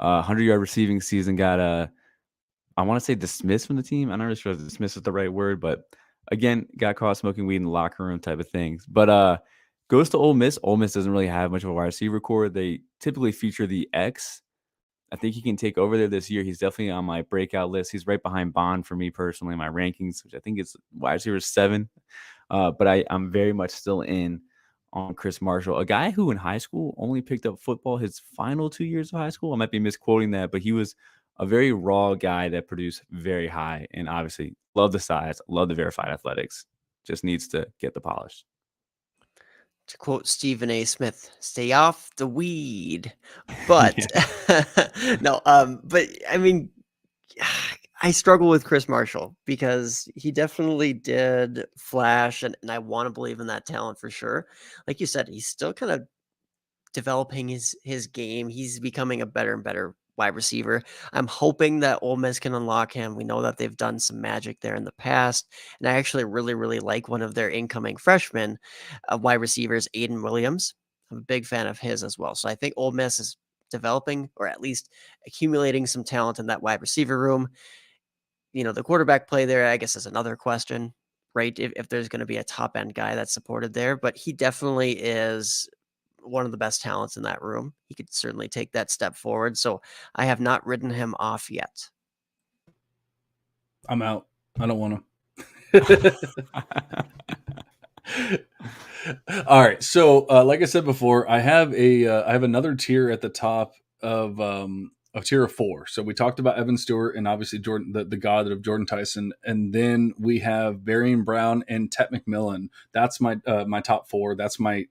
100-yard receiving season, got I want to say dismissed from the team. I'm not really sure if dismissed is the right word, but again, got caught smoking weed in the locker room type of things. But goes to Ole Miss. Ole Miss doesn't really have much of a wide receiver core. They typically feature the X. I think he can take over there this year. He's definitely on my breakout list. He's right behind Bond for me personally in my rankings, which I think is wide receiver 7. But I'm very much still in on Chris Marshall, a guy who in high school only picked up football his final 2 years of high school. I might be misquoting that, but he was a very raw guy that produced very high. And obviously, love the size, love the verified athletics. Just needs to get the polish. To quote Stephen A. Smith, stay off the weed. But no, but I mean, I struggle with Chris Marshall because he definitely did flash, and I want to believe in that talent for sure. Like you said, he's still kind of developing his game. He's becoming a better and better wide receiver. I'm hoping that Ole Miss can unlock him. We know that they've done some magic there in the past, and I actually really, really like one of their incoming freshmen wide receivers, Aiden Williams. I'm a big fan of his as well. So I think Ole Miss is developing, or at least accumulating some talent in that wide receiver room. The quarterback play there, I guess, is another question, right? If there's going to be a top end guy that's supported there, but he definitely is one of the best talents in that room. He could certainly take that step forward. So I have not ridden him off yet. I'm out. I don't want to. All right. So, like I said before, I have another tier at the top of tier of 4. So we talked about Evan Stewart and obviously Jordan, the god of Jordan Tyson, and then we have Barian Brown and Tet McMillan. That's my my top 4. That's my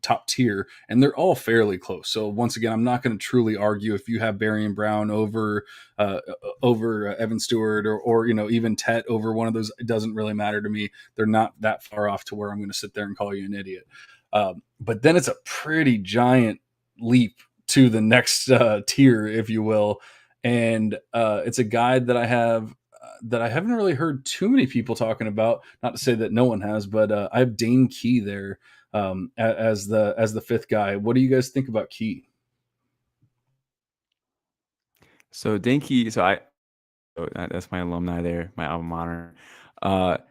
top tier, and they're all fairly close. So once again, I'm not going to truly argue if you have Barian Brown over Evan Stewart or even Tet over one of those. It doesn't really matter to me. They're not that far off to where I'm going to sit there and call you an idiot. But then it's a pretty giant leap to the next tier, if you will, and it's a guy that I have. That I haven't really heard too many people talking about. Not to say that no one has, but I have Dane Key there as the 5th guy. What do you guys think about Key? So Dinky, that's my alumni there, my alma mater.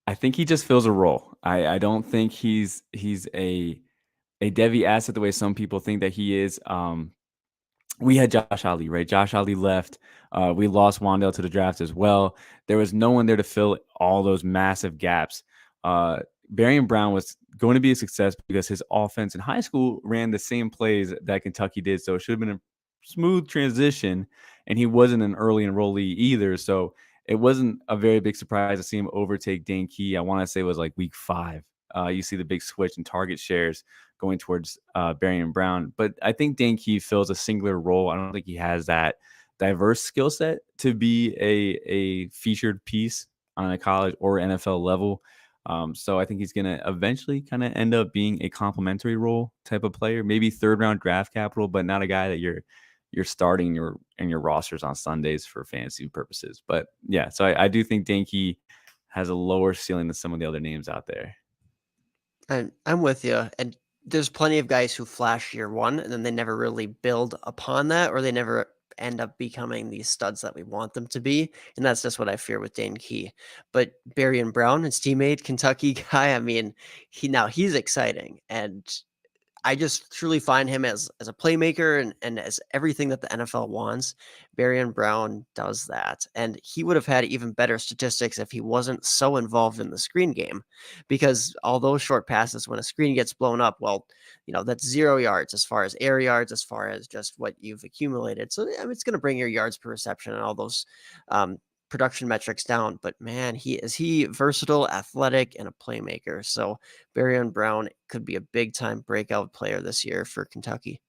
I think he just fills a role. I don't think he's a Devy asset the way some people think that he is. We had Josh Ali, right? Josh Ali left. We lost Wandale to the draft as well. There was no one there to fill all those massive gaps. Barian Brown was going to be a success because his offense in high school ran the same plays that Kentucky did. So it should have been a smooth transition, and he wasn't an early enrollee either. So it wasn't a very big surprise to see him overtake Dane Key. I want to say it was like week 5. You see the big switch in target shares going towards Barian Brown. But I think Dane Key fills a singular role. I don't think he has that diverse skill set to be a featured piece on a college or NFL level. So I think he's going to eventually kind of end up being a complementary role type of player, maybe 3rd round draft capital, but not a guy that you're starting in your rosters on Sundays for fantasy purposes. But yeah, so I do think Dane Key has a lower ceiling than some of the other names out there. And I'm with you. And there's plenty of guys who flash year one and then they never really build upon that, or they never end up becoming these studs that we want them to be. And that's just what I fear with Dane Key. But Barian Brown, his teammate, Kentucky guy, I mean, he's exciting. And I just truly find him as a playmaker and as everything that the NFL wants. Barian Brown does that. And he would have had even better statistics if he wasn't so involved in the screen game. Because all those short passes, when a screen gets blown up, well, that's 0 yards as far as air yards, as far as just what you've accumulated. So it's going to bring your yards per reception and all those production metrics down, but man, he versatile, athletic, and a playmaker. So Barian Brown could be a big time breakout player this year for Kentucky.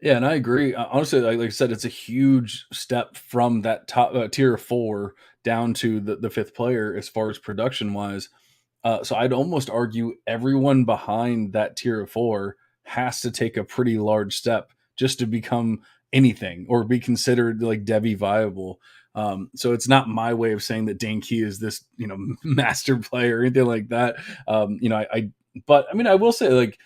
Yeah, and I agree. Honestly, like I said, it's a huge step from that top tier 4 down to the 5th player as far as production wise. So I'd almost argue everyone behind that tier of 4 has to take a pretty large step just to become anything or be considered like Devy viable. So it's not my way of saying that Dane Key is this, master player or anything like that. But I mean, I will say, like,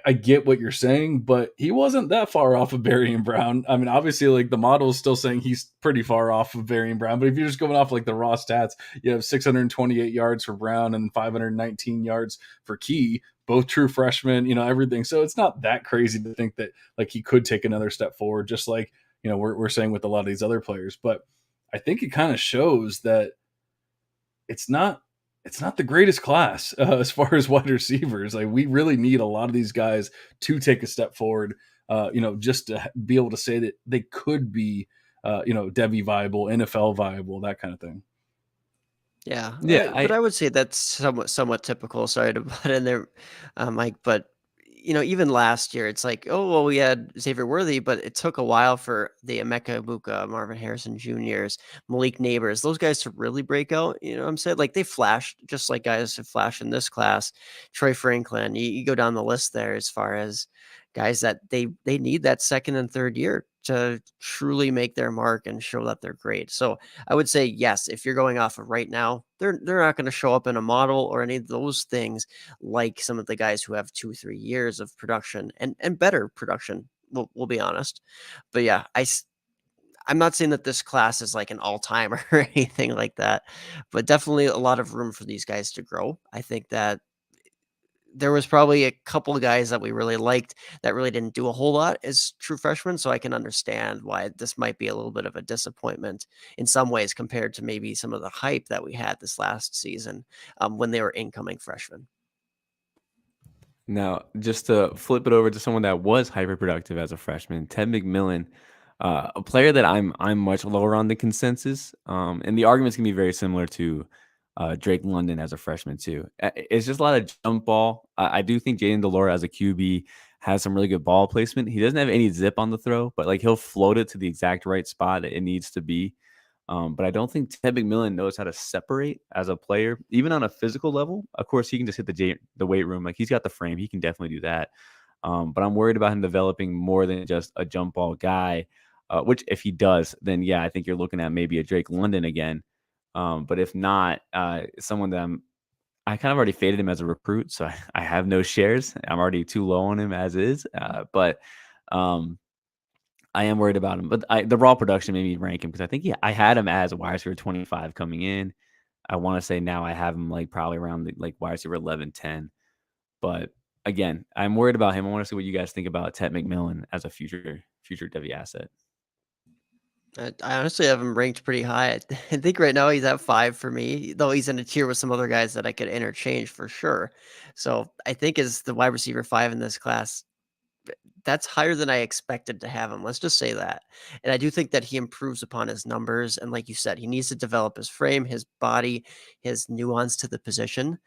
I get what you're saying, but he wasn't that far off of Barian Brown. I mean, obviously, like the model is still saying he's pretty far off of Barian Brown, but if you're just going off like the raw stats, you have 628 yards for Brown and 519 yards for Key, both true freshmen, everything. So it's not that crazy to think that like he could take another step forward, just like, we're saying with a lot of these other players. But I think it kind of shows that it's not the greatest class as far as wide receivers. Like we really need a lot of these guys to take a step forward, just to be able to say that they could be, Devy viable, NFL viable, that kind of thing. Yeah. Yeah, But I would say that's somewhat typical. Sorry to butt in there, Mike, but even last year, it's like, oh, well, we had Xavier Worthy, but it took a while for the Emeka Ibuka, Marvin Harrison Jr.'s, Malik Neighbors, those guys to really break out. You know what I'm saying? Like, they flashed just like guys have flashed in this class. Troy Franklin, you go down the list there as far as guys that they need that second and third year to truly make their mark and show that they're great. So I would say, yes, if you're going off of right now, they're not going to show up in a model or any of those things like some of the guys who have 2-3 years of production and better production. We'll be honest. But yeah, I'm not saying that this class is like an all-timer or anything like that, but definitely a lot of room for these guys to grow. I think that there was probably a couple of guys that we really liked that really didn't do a whole lot as true freshmen. So I can understand why this might be a little bit of a disappointment in some ways compared to maybe some of the hype that we had this last season when they were incoming freshmen. Now, just to flip it over to someone that was hyper productive as a freshman, Ted McMillan, a player that I'm much lower on the consensus, and the arguments can be very similar to Drake London as a freshman too. It's just a lot of jump ball. I do think Jaden Delora as a QB has some really good ball placement. He doesn't have any zip on the throw, but like he'll float it to the exact right spot that it needs to be. But I don't think Ted McMillan knows how to separate as a player, even on a physical level. Of course, he can just hit the weight room. Like he's got the frame. He can definitely do that. But I'm worried about him developing more than just a jump ball guy, which if he does, then yeah, I think you're looking at maybe a Drake London again. But if not, someone that I kind of already faded him as a recruit, so I have no shares. I'm already too low on him as is. But I am worried about him. But the raw production made me rank him because I think I had him as a wide receiver 25 coming in. I want to say now I have him like probably around the, like wide receiver 11, 10. But again, I'm worried about him. I want to see what you guys think about Ted McMillan as a future Devy asset. I honestly have him ranked pretty high. I think right now he's at 5 for me, though he's in a tier with some other guys that I could interchange for sure. So I think as the wide receiver 5 in this class, that's higher than I expected to have him. Let's just say that. And I do think that he improves upon his numbers. And like you said, he needs to develop his frame, his body, his nuance to the position.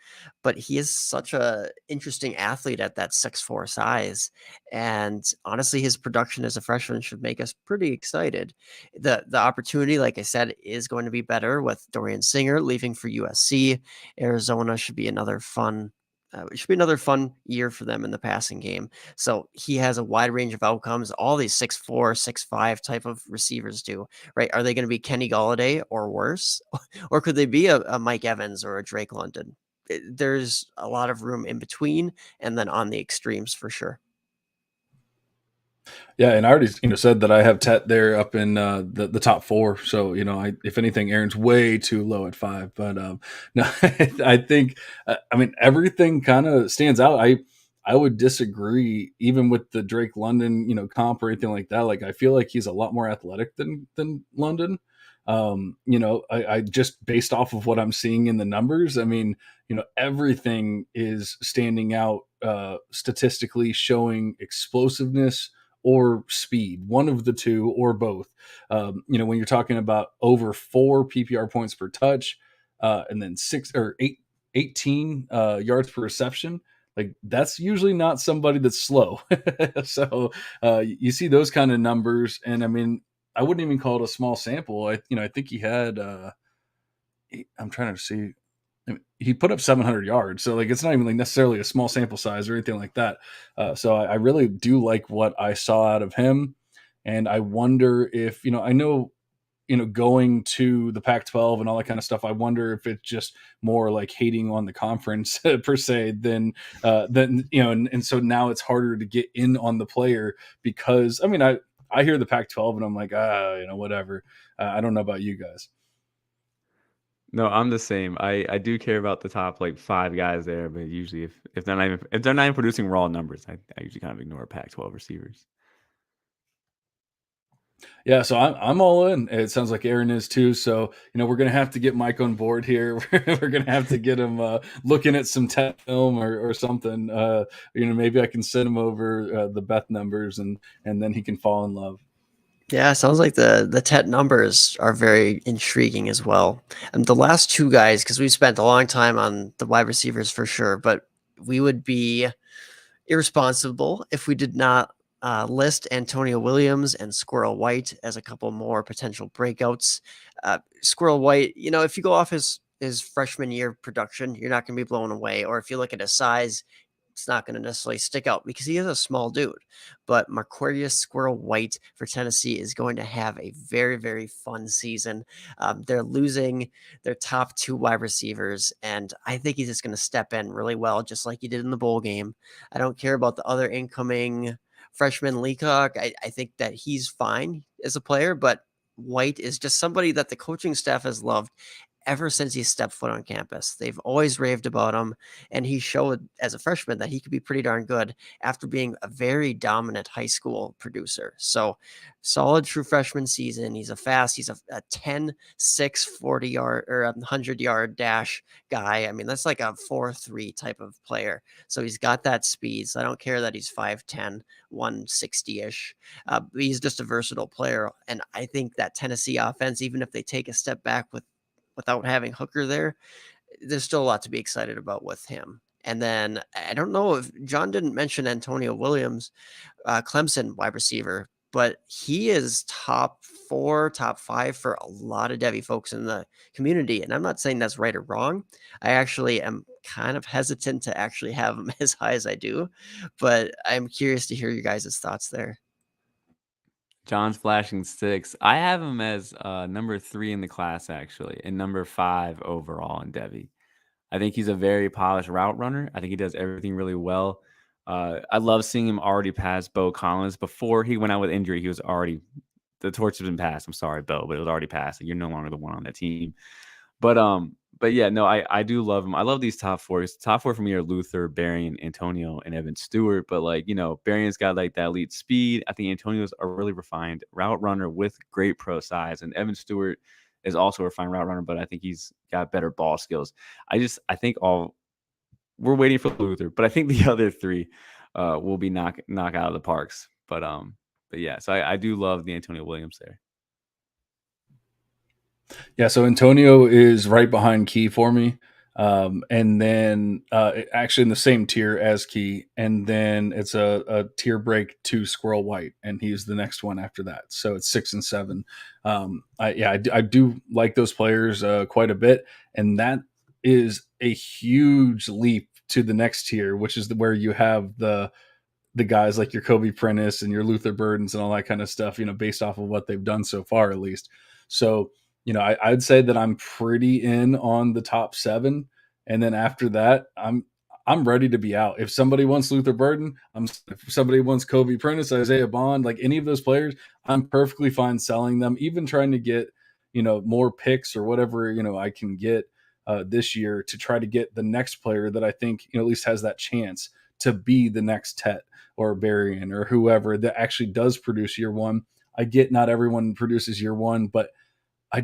But he is such a interesting athlete at that 6'4" size. And honestly, his production as a freshman should make us pretty excited. The opportunity, like I said, is going to be better with Dorian Singer leaving for USC. Arizona should be another fun it should be another fun year for them in the passing game. So he has a wide range of outcomes. All these 6'4", 6'5" type of receivers do, right? Are they going to be Kenny Galladay or worse? Or could they be a Mike Evans or a Drake London? There's a lot of room in between and then on the extremes for sure. Yeah, and I already said that I have Tet there up in the top 4. So if anything, Aaron's way too low at 5. But no, I think everything kind of stands out. I would disagree even with the Drake London comp or anything like that. Like I feel like he's a lot more athletic than London. I just based off of what I'm seeing in the numbers. Everything is standing out statistically, showing explosiveness or speed, one of the two or both. When you're talking about over 4 PPR points per touch, and then 18 yards per reception, like that's usually not somebody that's slow. So you see those kind of numbers, and I wouldn't even call it a small sample. I think he had. I'm trying to see. He put up 700 yards, so like it's not even like necessarily a small sample size or anything like that. So I really do like what I saw out of him, and I wonder if I know going to the Pac-12 and all that kind of stuff. I wonder if it's just more like hating on the conference per se than and so now it's harder to get in on the player because I hear the Pac-12 and I'm like whatever. I don't know about you guys. No, I'm the same. I do care about the top like 5 guys there, but usually if they're not even producing raw numbers, I usually kind of ignore Pac-12 receivers. Yeah, so I'm all in. It sounds like Aaron is too. So we're gonna have to get Mike on board here. We're gonna have to get him looking at some tech film or something. Maybe I can send him over the Beth numbers and then he can fall in love. Yeah, sounds like the TET numbers are very intriguing as well. And the last 2 guys, because we've spent a long time on the wide receivers for sure, but we would be irresponsible if we did not list Antonio Williams and Squirrel White as a couple more potential breakouts. Squirrel White, if you go off his freshman year production, you're not going to be blown away. Or if you look at his size, it's not going to necessarily stick out because he is a small dude. But Marquarius Squirrel White for Tennessee is going to have a very, very fun season. They're losing their top 2 wide receivers, and I think he's just going to step in really well, just like he did in the bowl game. I don't care about the other incoming freshman Leacock. I think that he's fine as a player, but White is just somebody that the coaching staff has loved ever since he stepped foot on campus. They've always raved about him, and he showed as a freshman that he could be pretty darn good after being a very dominant high school producer. So solid true freshman season. He's a 10, 6, 40 yard or 100 yard dash guy. I mean, that's like a 4.3 type of player. So he's got that speed. So I don't care that he's 5'10, 160-ish. He's just a versatile player. And I think that Tennessee offense, even if they take a step back without having Hooker there, there's still a lot to be excited about with him. And then I don't know if John didn't mention Antonio Williams, Clemson wide receiver, but he is top 4, top 5 for a lot of Devy folks in the community. And I'm not saying that's right or wrong. I actually am kind of hesitant to actually have him as high as I do, but I'm curious to hear you guys' thoughts there. John's flashing 6. I have him as number 3 in the class, actually, and number 5 overall in Devy. I think he's a very polished route runner. I think he does everything really well. I love seeing him already pass Bo Collins. Before he went out with injury, he was already – the torch has been passed. I'm sorry, Bo, but it was already passed. You're no longer the one on that team. But yeah, no, I do love him. I love these top 4. Top 4 for me are Luther, Berrien, Antonio, and Evan Stewart. But Berrien's got like that elite speed. I think Antonio's a really refined route runner with great pro size, and Evan Stewart is also a refined route runner, but I think he's got better ball skills. I think we're waiting for Luther, but I think the other 3 will be knock out of the parks. But yeah, so I do love the Antonio Williams there. Yeah, so Antonio is right behind Key for me. And then actually in the same tier as Key. And then it's a tier break to Squirrel White, and he's the next one after that. So it's 6 and 7. I do like those players quite a bit. And that is a huge leap to the next tier, which is where you have the guys like your Kobe Prentice and your Luther Burdens and all that kind of stuff, based off of what they've done so far, at least. So, I'd say that I'm pretty in on the top 7. And then after that, I'm ready to be out. If somebody wants Luther Burden, if somebody wants Kobe Prentice, Isaiah Bond, like any of those players, I'm perfectly fine selling them, even trying to get, more picks or whatever, I can get this year to try to get the next player that I think, at least has that chance to be the next Tet or Berrien or whoever that actually does produce year one. I get not everyone produces year one, but I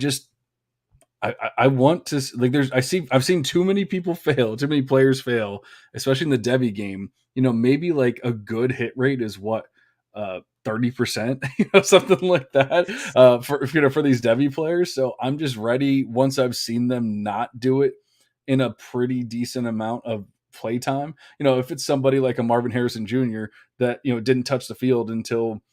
want to I've seen too many people fail, too many players fail, especially in the Devy game. Maybe like a good hit rate is what 30%, something like that for these Devy players. So I'm just ready once I've seen them not do it in a pretty decent amount of playtime. If it's somebody like a Marvin Harrison Jr. that didn't touch the field until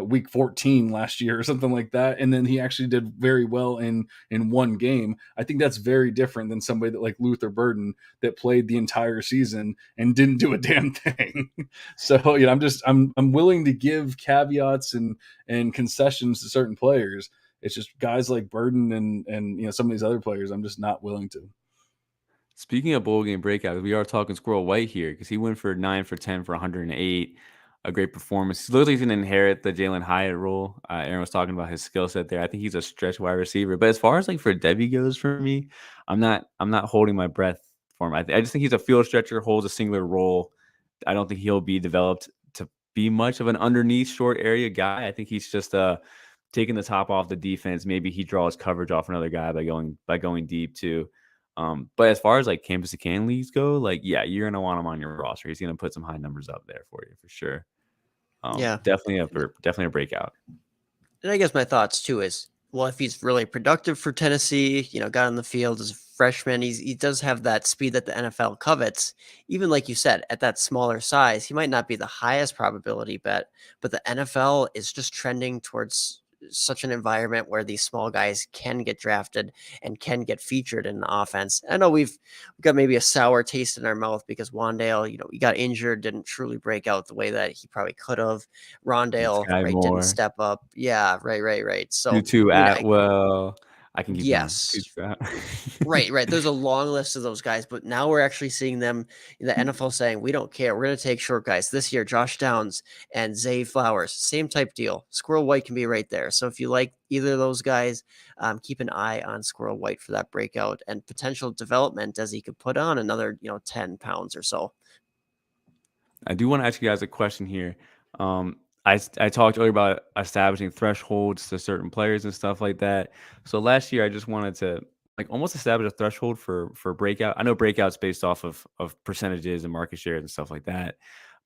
week 14 last year or something like that, and then he actually did very well in one game, I think that's very different than somebody that like Luther Burden that played the entire season and didn't do a damn thing. So I'm willing to give caveats and concessions to certain players. It's just guys like Burden and some of these other players I'm just not willing to. Speaking of bowl game breakout, we are talking Squirrel White here because he went for 9 for 10 for 108. A great performance. He looks like he's going to inherit the Jalen Hyatt role. Aaron was talking about his skill set there. I think he's a stretch wide receiver. But as far as like for Devy goes for me, I'm not holding my breath for him. I just think he's a field stretcher, holds a singular role. I don't think he'll be developed to be much of an underneath short area guy. I think he's just taking the top off the defense. Maybe he draws coverage off another guy by going deep too. But as far as like campus to can leagues go, like, yeah, you're going to want him on your roster. He's going to put some high numbers up there for you for sure. Yeah, definitely a breakout. And I guess my thoughts too is, well, if he's really productive for Tennessee, got on the field as freshman. He does have that speed that the NFL covets. Even like you said, at that smaller size, he might not be the highest probability bet, but the NFL is just trending towards such an environment where these small guys can get drafted and can get featured in the offense. I know we've got maybe a sour taste in our mouth because Wandale, he got injured, didn't truly break out the way that he probably could have. Rondale, Sky right, didn't Moore, step up. Yeah, right. So, Tutu I mean, Atwell. I can keep going. yes, Tutu right. There's a long list of those guys, but now we're actually seeing them in the NFL saying, we don't care. We're going to take short guys. This year, Josh Downs and Zay Flowers, same type deal. Squirrel White can be right there. So if you like either of those guys, keep an eye on Squirrel White for that breakout and potential development as he could put on another, 10 pounds or so. I do want to ask you guys a question here. I talked earlier about establishing thresholds to certain players and stuff like that. So last year, I just wanted to like almost establish a threshold for breakout. I know breakouts based off of percentages and market shares and stuff like that,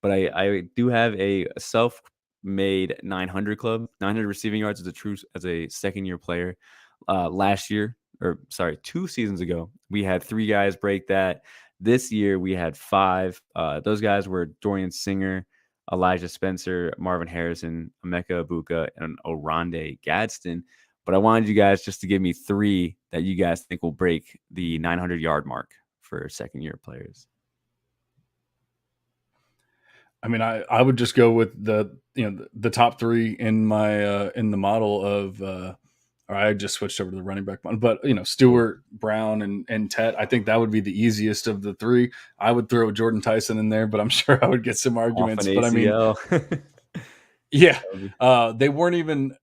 but I do have a self-made 900 club. 900 receiving yards as a second year player. Last year, or sorry, 2 seasons ago, we had 3 guys break that. This year we had 5. Those guys were Dorian Singer, Elijah Spencer, Marvin Harrison, Emeka Ibuka, and Oronde Gadsden. But I wanted you guys just to give me 3 that you guys think will break the 900-yard mark for second-year players. I mean, I would just go with the top 3 in my in the model of or I just switched over to the running back one, but Stewart, Brown, and Tet. I think that would be the easiest of the 3. I would throw Jordan Tyson in there, but I'm sure I would get some Off arguments. an But I mean, ACL. yeah, they weren't even.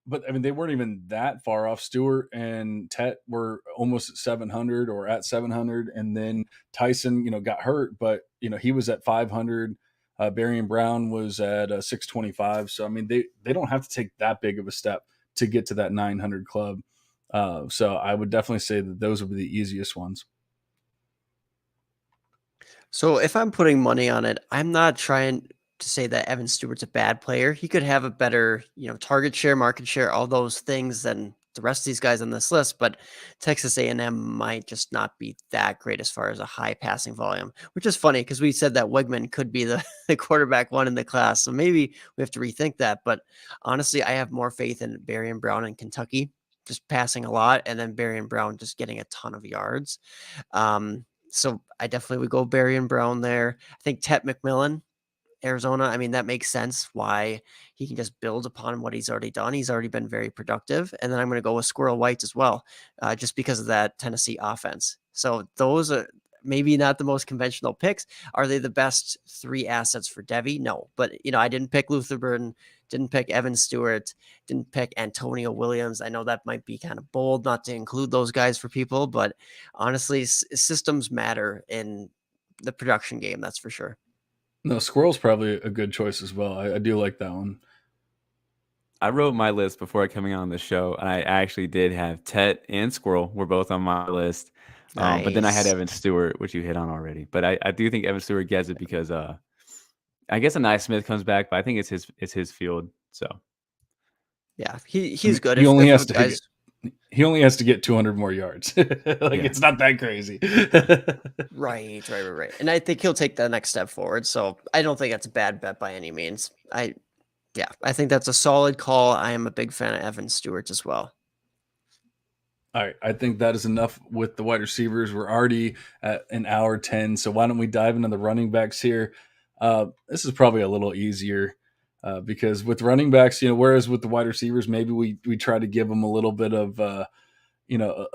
But I mean, they weren't even that far off. Stewart and Tet were almost at 700 or at 700, and then Tyson, got hurt, but he was at 500. Barry and Brown was at 625. So I mean, they don't have to take that big of a step to get to that 900 club. So I would definitely say that those would be the easiest ones. So if I'm putting money on it, I'm not trying to say that Evan Stewart's a bad player. He could have a better, target share, market share, all those things than the rest of these guys on this list. But Texas A&M might just not be that great as far as a high passing volume, which is funny because we said that Wegman could be the quarterback one in the class. So maybe we have to rethink that. But honestly, I have more faith in Barry and Brown in Kentucky, just passing a lot, and then Barry and Brown just getting a ton of yards. So I definitely would go Barry and Brown there. I think Tet McMillan, Arizona. I mean, that makes sense why he can just build upon what he's already done. He's already been very productive. And then I'm going to go with Squirrel White as well, just because of that Tennessee offense. So those are maybe not the most conventional picks. Are they the best 3 assets for Devy? No. But, I didn't pick Luther Burden, didn't pick Evan Stewart, didn't pick Antonio Williams. I know that might be kind of bold not to include those guys for people, but honestly, systems matter in the production game. That's for sure. No, Squirrel's probably a good choice as well. I do like that one. I wrote my list before coming on the show, and I actually did have Tet and Squirrel were both on my list. But then I had Nice. Evan Stewart, which you hit on already. But I do think Evan Stewart gets it because I guess Anai Smith comes back, but I think it's his field. So Yeah, I he's mean, good. he only has to Guys, he only has to get 200 more yards. It's not that crazy. right. And I think he'll take the next step forward. So I don't think that's a bad bet by any means. I think that's a solid call. I am a big fan of Evan Stewart as well. All right, I think that is enough with the wide receivers. We're already at an hour 10, so why don't we dive into the running backs here? This is probably a little easier because with running backs, whereas with the wide receivers, maybe we try to give them a little bit of a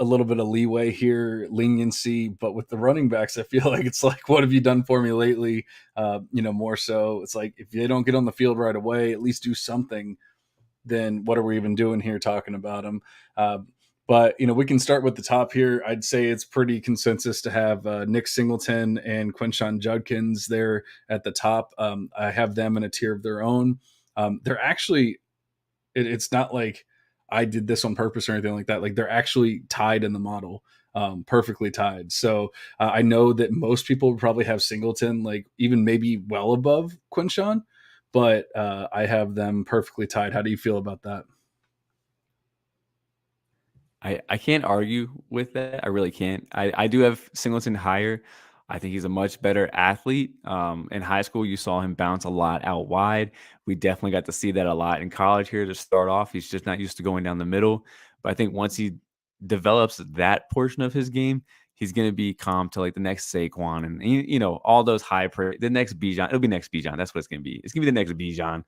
little bit of leeway here, leniency. But with the running backs, I feel like it's like, what have you done for me lately? More so, it's like if they don't get on the field right away, at least do something. Then what are we even doing here talking about them? But we can start with the top here. I'd say it's pretty consensus to have Nick Singleton and Quinshon Judkins there at the top. I have them in a tier of their own. They're actually, it's not like I did this on purpose or anything like that. Like they're actually tied in the model, perfectly tied. So I know that most people would probably have Singleton, like even maybe well above Quinshon, but I have them perfectly tied. How do you feel about that? I can't argue with that. I really can't. I do have Singleton higher. I think he's a much better athlete. In high school, you saw him bounce a lot out wide. We definitely got to see that a lot in college here to start off. He's just not used to going down the middle. But I think once he develops that portion of his game, he's going to be calm to like the next Saquon and all those the next Bijan. It'll be next Bijan. That's what it's going to be. It's going to be the next Bijan.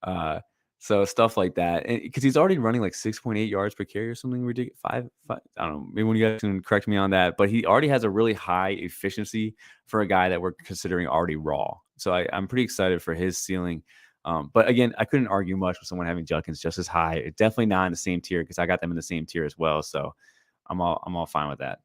Uh, so stuff like that, because he's already running like 6.8 yards per carry or something ridiculous. Five. I don't know. Maybe when you guys can correct me on that, but he already has a really high efficiency for a guy that we're considering already raw. So I'm pretty excited for his ceiling. But again, I couldn't argue much with someone having Judkins just as high. It's definitely not in the same tier because I got them in the same tier as well. So I'm all fine with that.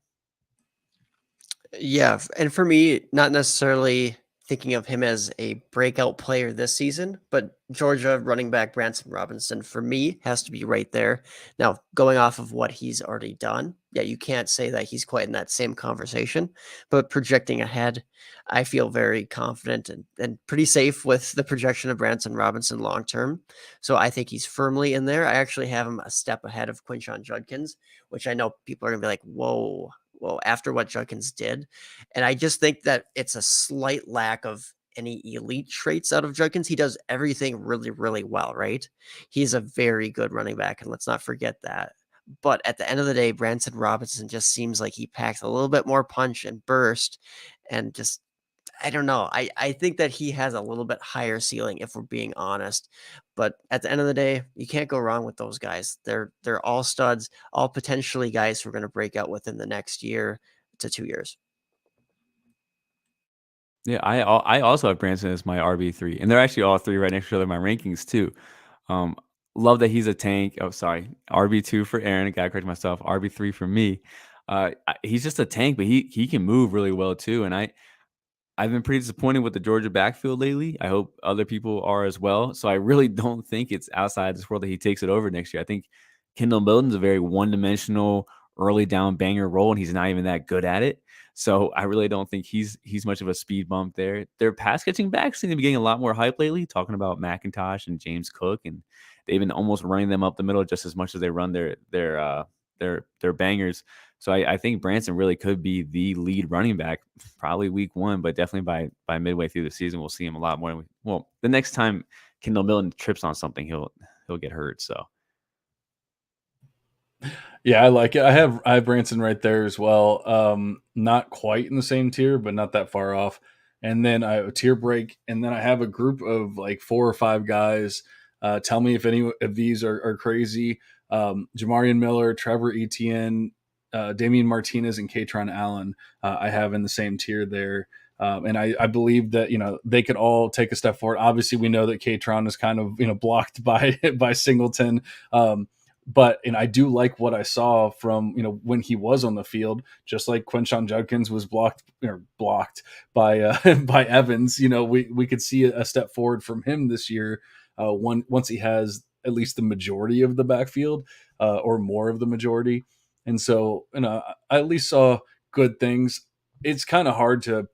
Yeah, and for me, not necessarily thinking of him as a breakout player this season, but Georgia running back Branson Robinson for me has to be right there. Now, going off of what he's already done, yeah, you can't say that he's quite in that same conversation, but projecting ahead, I feel very confident and pretty safe with the projection of Branson Robinson long term. So I think he's firmly in there. I actually have him a step ahead of Quinshon Judkins, which I know people are gonna be like, whoa, well, after what Judkins did. And I just think that it's a slight lack of any elite traits out of Judkins. He does everything really, really well, right? He's a very good running back, and let's not forget that. But at the end of the day, Branson Robinson just seems like he packs a little bit more punch and burst and just I don't know. I think that he has a little bit higher ceiling if we're being honest. But at the end of the day, you can't go wrong with those guys. They're all studs, all potentially guys who are going to break out within the next year to 2 years. Yeah, I also have Branson as my RB3, and they're actually all three right next to each other in my rankings too. Um, love that he's a tank. Oh, sorry, RB2 for Aaron. I gotta correct myself. RB3 for me. He's just a tank, but he can move really well too. And I've been pretty disappointed with the Georgia backfield lately. I hope other people are as well. So I really don't think it's outside this world that he takes it over next year. I think Kendall Milton's a very one-dimensional early down banger role, and he's not even that good at it. So I really don't think he's much of a speed bump there. Their pass catching backs seem to be getting a lot more hype lately, talking about McIntosh and James Cook, and they've been almost running them up the middle just as much as they run their bangers. So I think Branson really could be the lead running back, probably week one, but definitely by midway through the season, we'll see him a lot more. Well, the next time Kendall Milton trips on something, he'll get hurt. So Yeah, I like it. I have Branson right there as well. Not quite in the same tier, but not that far off. And then I have a tier break, and then I have a group of like 4 or 5 guys. Tell me if any of these are crazy. Jamarian Miller, Trevor Etienne, Damian Martinez, and Katron Allen. I have in the same tier there. And I believe that they could all take a step forward. Obviously, we know that Katron is kind of blocked by Singleton. But I do like what I saw from when he was on the field, just like Quinshon Judkins was blocked by by Evans. We could see a step forward from him this year. Once he has at least the majority of the backfield, or more of the majority, and so I at least saw good things. It's kind of hard to.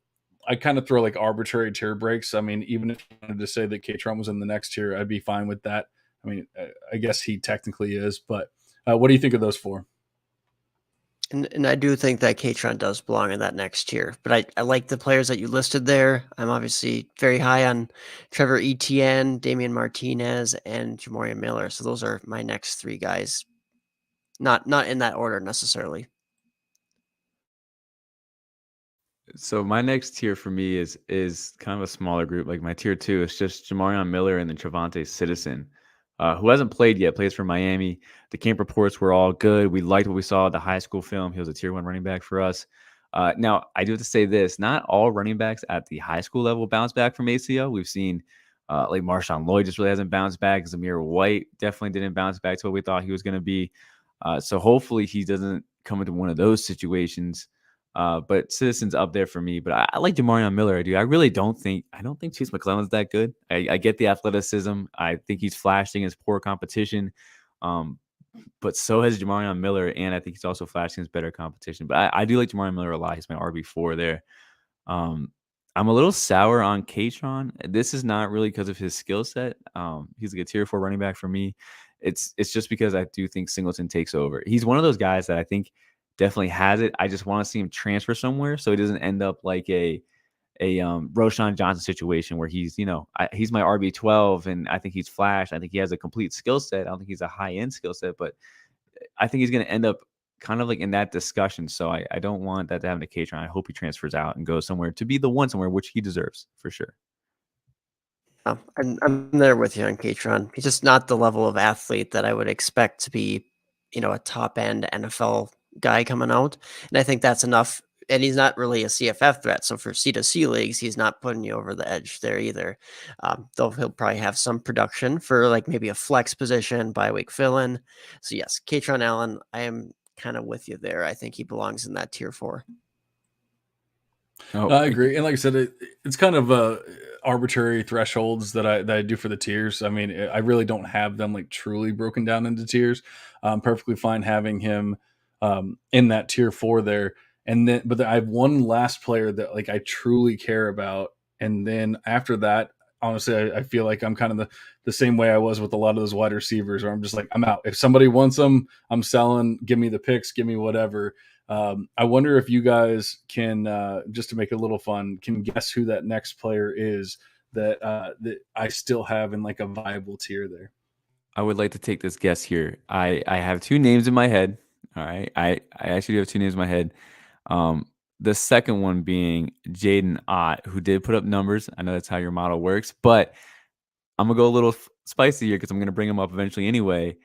I kind of throw like arbitrary tier breaks. I mean, even if you wanted to say that K-Tron was in the next tier, I'd be fine with that. I mean, I guess he technically is, but what do you think of those 4? And I do think that Katron does belong in that next tier. But I like the players that you listed there. I'm obviously very high on Trevor Etienne, Damian Martinez, and Jamorian Miller. So those are my next 3 guys. Not in that order necessarily. So my next tier for me is kind of a smaller group. Like my tier 2 is just Jamarion Miller and then Trevante Citizen, who hasn't played yet, plays for Miami. The camp reports were all good. We liked what we saw at the high school film. He was a tier 1 running back for us. Now, I do have to say this. Not all running backs at the high school level bounce back from ACL. We've seen like Marshawn Lloyd just really hasn't bounced back. Zamir White definitely didn't bounce back to what we thought he was going to be. So hopefully he doesn't come into one of those situations. But Citizen's up there for me. But I like Jamarion Miller. I really don't think Chase McClellan's that good. I get the athleticism. I think he's flashing his poor competition. But so has Jamarion Miller, and I think he's also flashing his better competition. But I do like Jamarion Miller a lot. He's my RB4 there. I'm a little sour on Katron. This is not really because of his skill set. He's like a tier 4 running back for me. It's just because I do think Singleton takes over. He's one of those guys that I think definitely has it. I just want to see him transfer somewhere so he doesn't end up like a Roshan Johnson situation where he's, he's my RB12 and I think he's flash. I think he has a complete skill set. I don't think he's a high-end skill set, but I think he's going to end up kind of like in that discussion. So I don't want that to happen to Katron. I hope he transfers out and goes somewhere to be the one somewhere, which he deserves for sure. I'm there with you on Katron. He's just not the level of athlete that I would expect to be, a top end NFL guy coming out. And I think that's enough. And he's not really a CFF threat. So for C2C leagues, he's not putting you over the edge there either. Though he'll probably have some production for like maybe a flex position, bye week fill in. So yes, Katron Allen, I am kind of with you there. I think he belongs in that tier 4. Oh, I agree, and like I said, it's kind of arbitrary thresholds that I do for the tiers. I mean, I really don't have them like truly broken down into tiers. I'm perfectly fine having him in that tier 4 there, and then but I have one last player that like I truly care about, and then after that, honestly, I feel like I'm kind of the same way I was with a lot of those wide receivers, where I'm just like I'm out. If somebody wants them, I'm selling. Give me the picks. Give me whatever. I wonder if you guys can, just to make it a little fun, can guess who that next player is that I still have in like a viable tier there. I would like to take this guess here. I have 2 names in my head. All right. I actually have 2 names in my head. The second one being Jaden Ott, who did put up numbers. I know that's how your model works, but I'm going to go a little spicy here because I'm going to bring him up eventually anyway.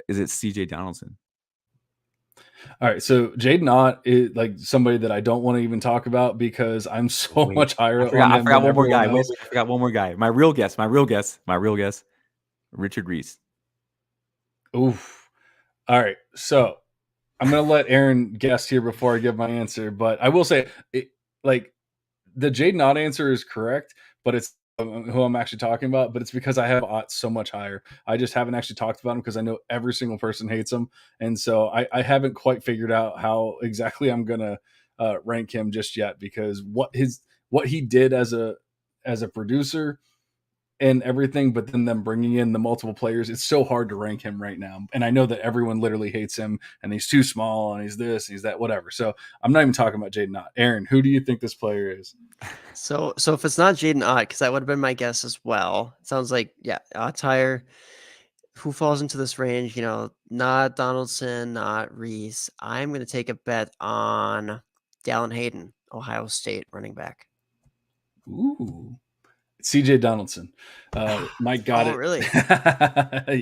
Is it CJ Donaldson? All right, so Jaden Ott is like somebody that I don't want to even talk about because I'm so much higher on him. I forgot than one more guy. everyone else. Wait, I forgot one more guy. My real guess. Richard Reese. Oof. All right, so I'm gonna let Aaron guess here before I give my answer, but I will say, like the Jaden Ott answer is correct, but it's who I'm actually talking about. But it's because I have Ott so much higher. I just haven't actually talked about him because I know every single person hates him, and so I haven't quite figured out how exactly I'm gonna rank him just yet because what he did as a producer and everything, but then them bringing in the multiple players, it's so hard to rank him right now. And I know that everyone literally hates him and he's too small and he's this, and he's that, whatever. So I'm not even talking about Jaden Ott. Aaron, who do you think this player is? So if it's not Jaden Ott, because that would have been my guess as well. It sounds like, yeah, Ott's higher. Who falls into this range? Not Donaldson, not Reese. I'm going to take a bet on Dallin Hayden, Ohio State running back. Ooh. CJ Donaldson. Mike got it. Really?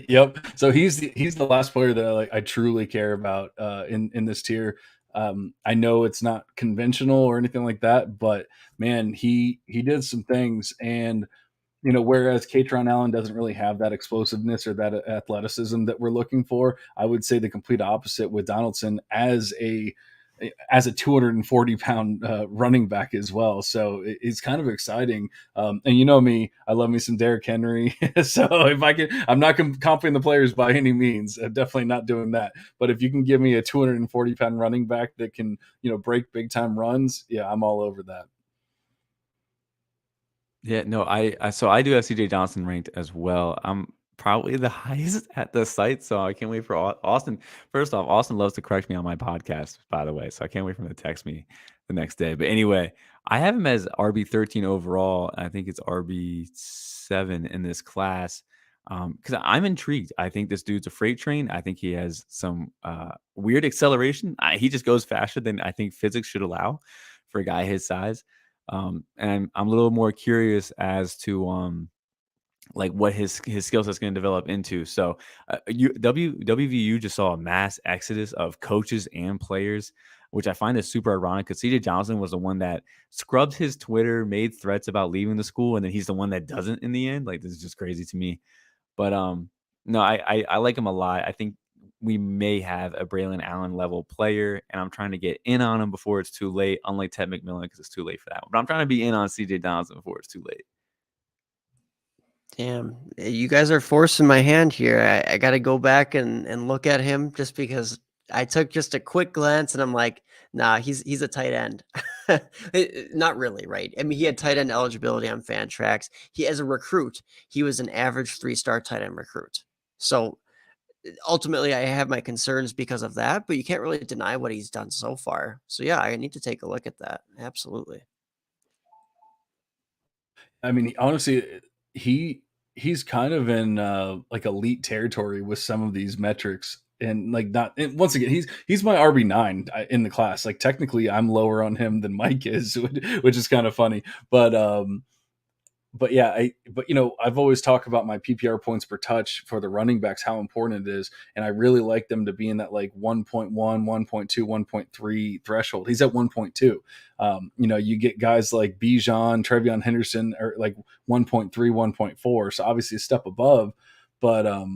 Yep. So he's the last player that I truly care about in this tier. I know it's not conventional or anything like that, but man, he did some things, and whereas Katron Allen doesn't really have that explosiveness or that athleticism that we're looking for, I would say the complete opposite with Donaldson as a 240-pound running back as well. So it's kind of exciting. And you know me, I love me some Derrick Henry. So if I can, I'm not comping the players by any means. I'm definitely not doing that. But if you can give me a 240-pound running back that can, break big time runs, yeah, I'm all over that. Yeah, no, so I do have CJ Johnson ranked as well. I'm probably the highest at the site, so I can't wait for Austin. First off, Austin loves to correct me on my podcast, by the way, so I can't wait for him to text me the next day. But anyway, I have him as RB13 overall. I think it's RB7 in this class because I'm intrigued. I think this dude's a freight train. I think he has some weird acceleration. He just goes faster than I think physics should allow for a guy his size. And I'm a little more curious as to like what his skill set's going to develop into. So WVU just saw a mass exodus of coaches and players, which I find is super ironic because CJ Johnson was the one that scrubbed his Twitter, made threats about leaving the school, and then he's the one that doesn't in the end. Like, this is just crazy to me. But no, I like him a lot. I think we may have a Braylon Allen level player, and I'm trying to get in on him before it's too late, unlike Ted McMillan, because it's too late for that one. But I'm trying to be in on CJ Donaldson before it's too late. Damn, you guys are forcing my hand here. I got to go back and look at him just because I took just a quick glance and I'm like, nah, he's a tight end. Not really, right? I mean, he had tight end eligibility on Fantrax. As a recruit, he was an average 3-star tight end recruit. So ultimately I have my concerns because of that, but you can't really deny what he's done so far. So yeah, I need to take a look at that. Absolutely. I mean, honestly, he he's kind of in like elite territory with some of these metrics, and like not. And once again, he's my RB9 in the class. Like technically, I'm lower on him than Mike is, which is kind of funny. But yeah, but I've always talked about my PPR points per touch for the running backs, how important it is, and I really like them to be in that like 1.1, 1.2, 1.3 threshold. He's at 1.2. You get guys like Bijan, Trevion Henderson are like 1.3, 1.4, so obviously a step above, but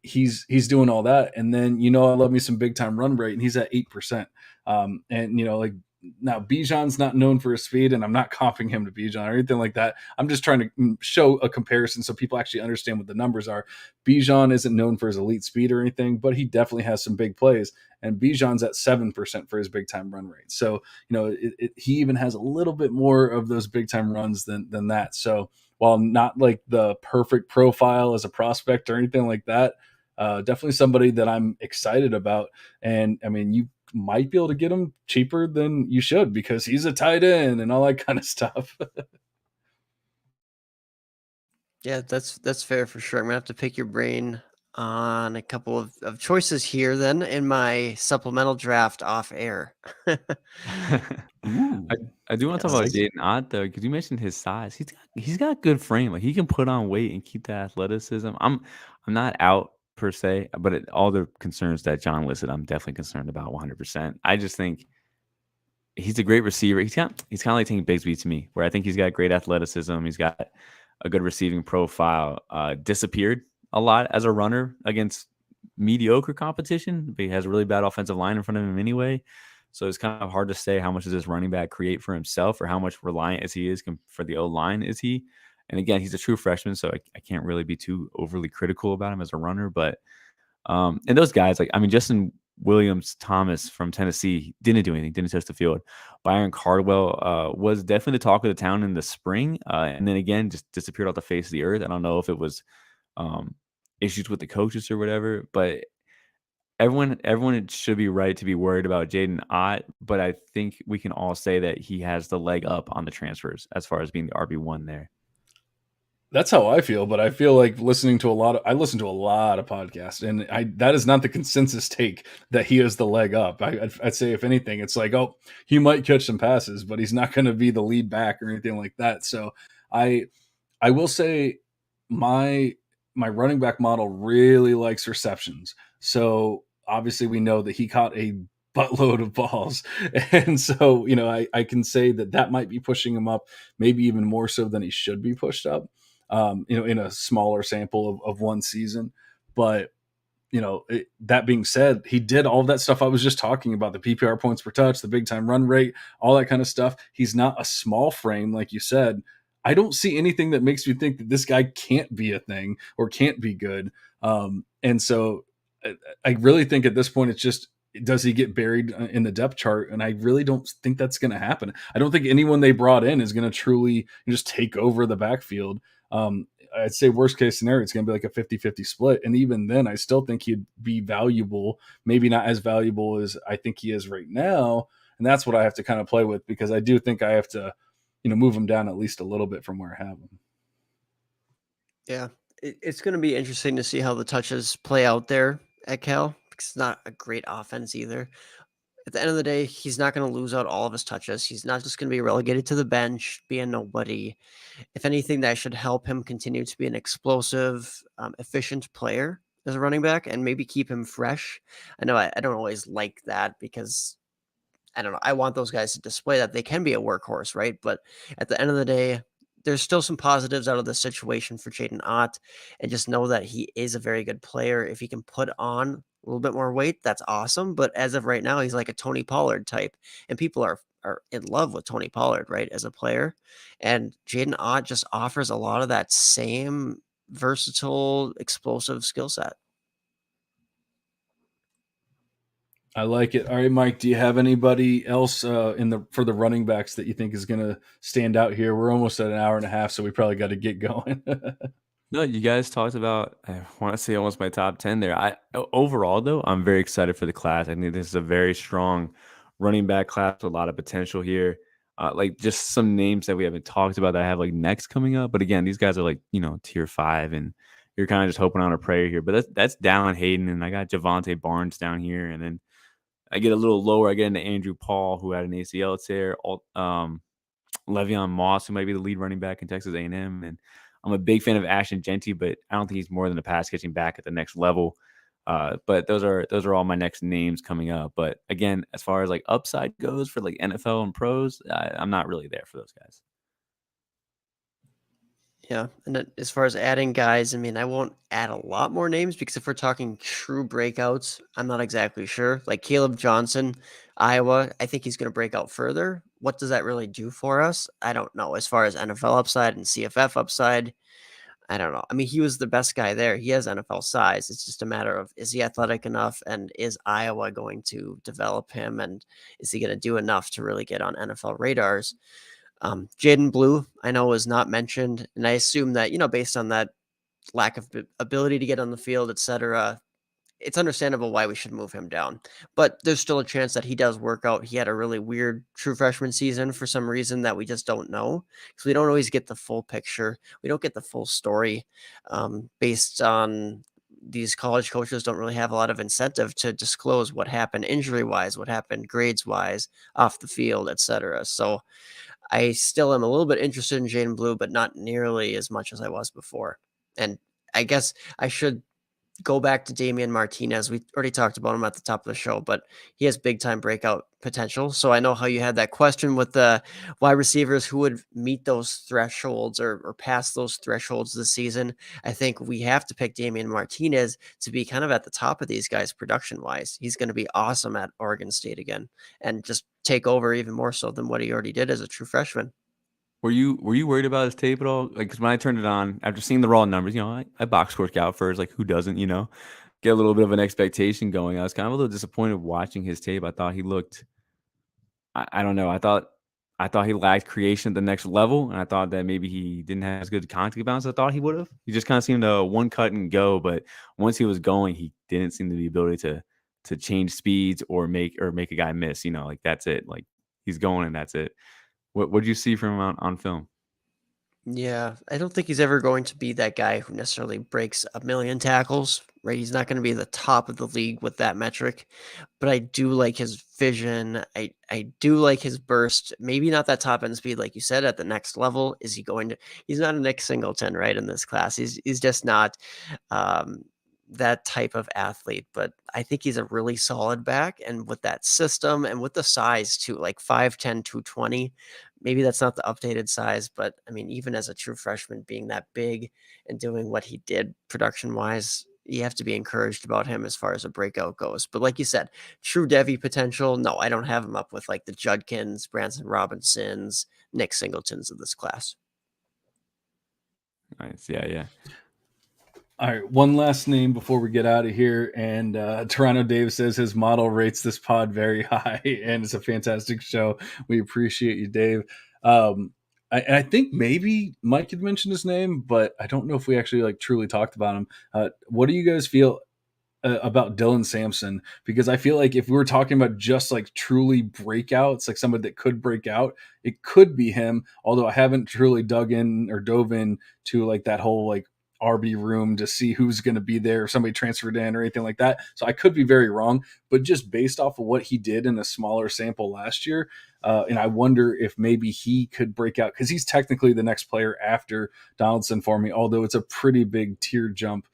he's doing all that, and then I love me some big time run rate, and he's at 8%. And like now Bijan's not known for his speed, and I'm not comping him to Bijan or anything like that. I'm just trying to show a comparison so people actually understand what the numbers are. Bijan isn't known for his elite speed or anything, but he definitely has some big plays. And Bijan's at 7% for his big time run rate. So, he even has a little bit more of those big time runs than that. So while not like the perfect profile as a prospect or anything like that, definitely somebody that I'm excited about. And I mean, you might be able to get him cheaper than you should because he's a tight end and all that kind of stuff. Yeah, that's fair for sure. I'm gonna have to pick your brain on a couple of choices here then in my supplemental draft off air. Ooh, I, I do want to I talk about like it. Jaden Ott though, because you mentioned his size. He's got good frame. Like he can put on weight and keep that athleticism. I'm not out per se, but all the concerns that John listed, I'm definitely concerned about 100%. I just think he's a great receiver. He's kind of like taking Bigsby to me, where I think he's got great athleticism. He's got a good receiving profile. Disappeared a lot as a runner against mediocre competition, but he has a really bad offensive line in front of him anyway. So it's kind of hard to say how much does this running back create for himself, or how much reliant as he is for the O line is he. And again, he's a true freshman, so I can't really be too overly critical about him as a runner. But and those guys, like, I mean, Justin Williams Thomas from Tennessee didn't do anything, didn't touch the field. Byron Cardwell was definitely the talk of the town in the spring, and then again just disappeared off the face of the earth. I don't know if it was issues with the coaches or whatever, but everyone should be right to be worried about Jaden Ott. But I think we can all say that he has the leg up on the transfers as far as being the RB1 there. That's how I feel, but I feel like I listen to a lot of podcasts, and that is not the consensus take that he has the leg up. I'd say if anything, it's like, oh, he might catch some passes, but he's not going to be the lead back or anything like that. So I I will say my my running back model really likes receptions. So obviously we know that he caught a buttload of balls. And so, I can say that might be pushing him up, maybe even more so than he should be pushed up, in a smaller sample of one season. But that being said, he did all of that stuff I was just talking about, the PPR points per touch, the big time run rate, all that kind of stuff. He's not a small frame, like you said. I don't see anything that makes me think that this guy can't be a thing or can't be good. And so I really think at this point, it's just, does he get buried in the depth chart? And I really don't think that's going to happen. I don't think anyone they brought in is going to truly just take over the backfield. I'd say worst case scenario, it's going to be like a 50-50 split. And even then, I still think he'd be valuable, maybe not as valuable as I think he is right now. And that's what I have to kind of play with, because I do think I have to, move him down at least a little bit from where I have him. Yeah, it's going to be interesting to see how the touches play out there at Cal, because it's not a great offense either. At the end of the day, he's not going to lose out all of his touches. He's not just going to be relegated to the bench, be a nobody. If anything, that should help him continue to be an explosive, efficient player as a running back, and maybe keep him fresh. I know I don't always like that, because I don't know. I want those guys to display that they can be a workhorse, right? But at the end of the day, there's still some positives out of the situation for Jaden Ott, and just know that he is a very good player. If he can put on a little bit more weight, that's awesome. But as of right now, he's like a Tony Pollard type, and people are in love with Tony Pollard, right, as a player. And Jaden Ott just offers a lot of that same versatile, explosive skill set. I like it. All right, Mike, do you have anybody else for the running backs that you think is going to stand out here? We're almost at an hour and a half, so we probably got to get going. No, you guys talked about, I want to say almost my top 10 there. Overall though, I'm very excited for the class. I think this is a very strong running back class with a lot of potential here. Like just some names that we haven't talked about that I have like next coming up. But again, these guys are like, tier 5 and you're kind of just hoping on a prayer here. But that's Dallin Hayden and I got Javante Barnes down here and then I get a little lower. I get into Andrew Paul who had an ACL tear. Le'Veon Moss, who might be the lead running back in Texas A&M. And I'm a big fan of Ashton Genty, but I don't think he's more than a pass catching back at the next level. But those are all my next names coming up. But again, as far as like upside goes for like NFL and pros, I'm not really there for those guys. Yeah, and then as far as adding guys, I mean, I won't add a lot more names because if we're talking true breakouts, I'm not exactly sure. Like Caleb Johnson, Iowa, I think he's going to break out further. What does that really do for us? I don't know. As far as NFL upside and CFF upside, I don't know. I mean, he was the best guy there. He has NFL size. It's just a matter of is he athletic enough and is Iowa going to develop him and is he going to do enough to really get on NFL radars? Jaden Blue, I know, was not mentioned, and I assume that based on that lack of ability to get on the field, etc., it's understandable why we should move him down. But there's still a chance that he does work out. He had a really weird true freshman season for some reason that we just don't know, because we don't always get the full picture. We don't get the full story based on these college coaches don't really have a lot of incentive to disclose what happened injury wise, what happened grades wise, off the field, etc. So I still am a little bit interested in Jaden Blue, but not nearly as much as I was before. And I guess I should go back to Damian Martinez. We already talked about him at the top of the show, but he has big time breakout potential. So I know how you had that question with the wide receivers who would meet those thresholds or pass those thresholds this season. I think we have to pick Damian Martinez to be kind of at the top of these guys production wise. He's going to be awesome at Oregon State again and just take over even more so than what he already did as a true freshman. Were you worried about his tape at all? Like, because when I turned it on, after seeing the raw numbers, I box score scout first. Like, who doesn't? Get a little bit of an expectation going. I was kind of a little disappointed watching his tape. I thought he looked. I don't know. I thought he lacked creation at the next level, and I thought that maybe he didn't have as good contact balance as I thought he would have. He just kind of seemed to one cut and go, but once he was going, he didn't seem to the ability to change speeds or make a guy miss. Like that's it. Like he's going and that's it. What did you see from him on film? Yeah, I don't think he's ever going to be that guy who necessarily breaks a million tackles, right? He's not going to be the top of the league with that metric, but I do like his vision. I do like his burst. Maybe not that top end speed, like you said, at the next level. Is he going to? He's not a Nick Singleton, right? In this class, he's just not um, that type of athlete. But I think he's a really solid back, and with that system and with the size too, like 5'10", 220. Maybe that's not the updated size, but I mean, even as a true freshman, being that big and doing what he did production wise, you have to be encouraged about him as far as a breakout goes. But like you said, true Devy potential. No, I don't have him up with like the Judkins, Branson Robinsons, Nick Singletons of this class. Nice. Yeah. All right, one last name before we get out of here. And Toronto Dave says his model rates this pod very high, and it's a fantastic show. We appreciate you, Dave. I think maybe Mike had mentioned his name, but I don't know if we actually like truly talked about him. What do you guys feel about Dylan Sampson? Because I feel like if we were talking about just like truly breakouts, like somebody that could break out, it could be him. Although I haven't truly dove in to like that whole like RB room to see who's going to be there, if somebody transferred in or anything like that. So I could be very wrong, but just based off of what he did in a smaller sample last year, and I wonder if maybe he could break out because he's technically the next player after Donaldson for me, although it's a pretty big tier jump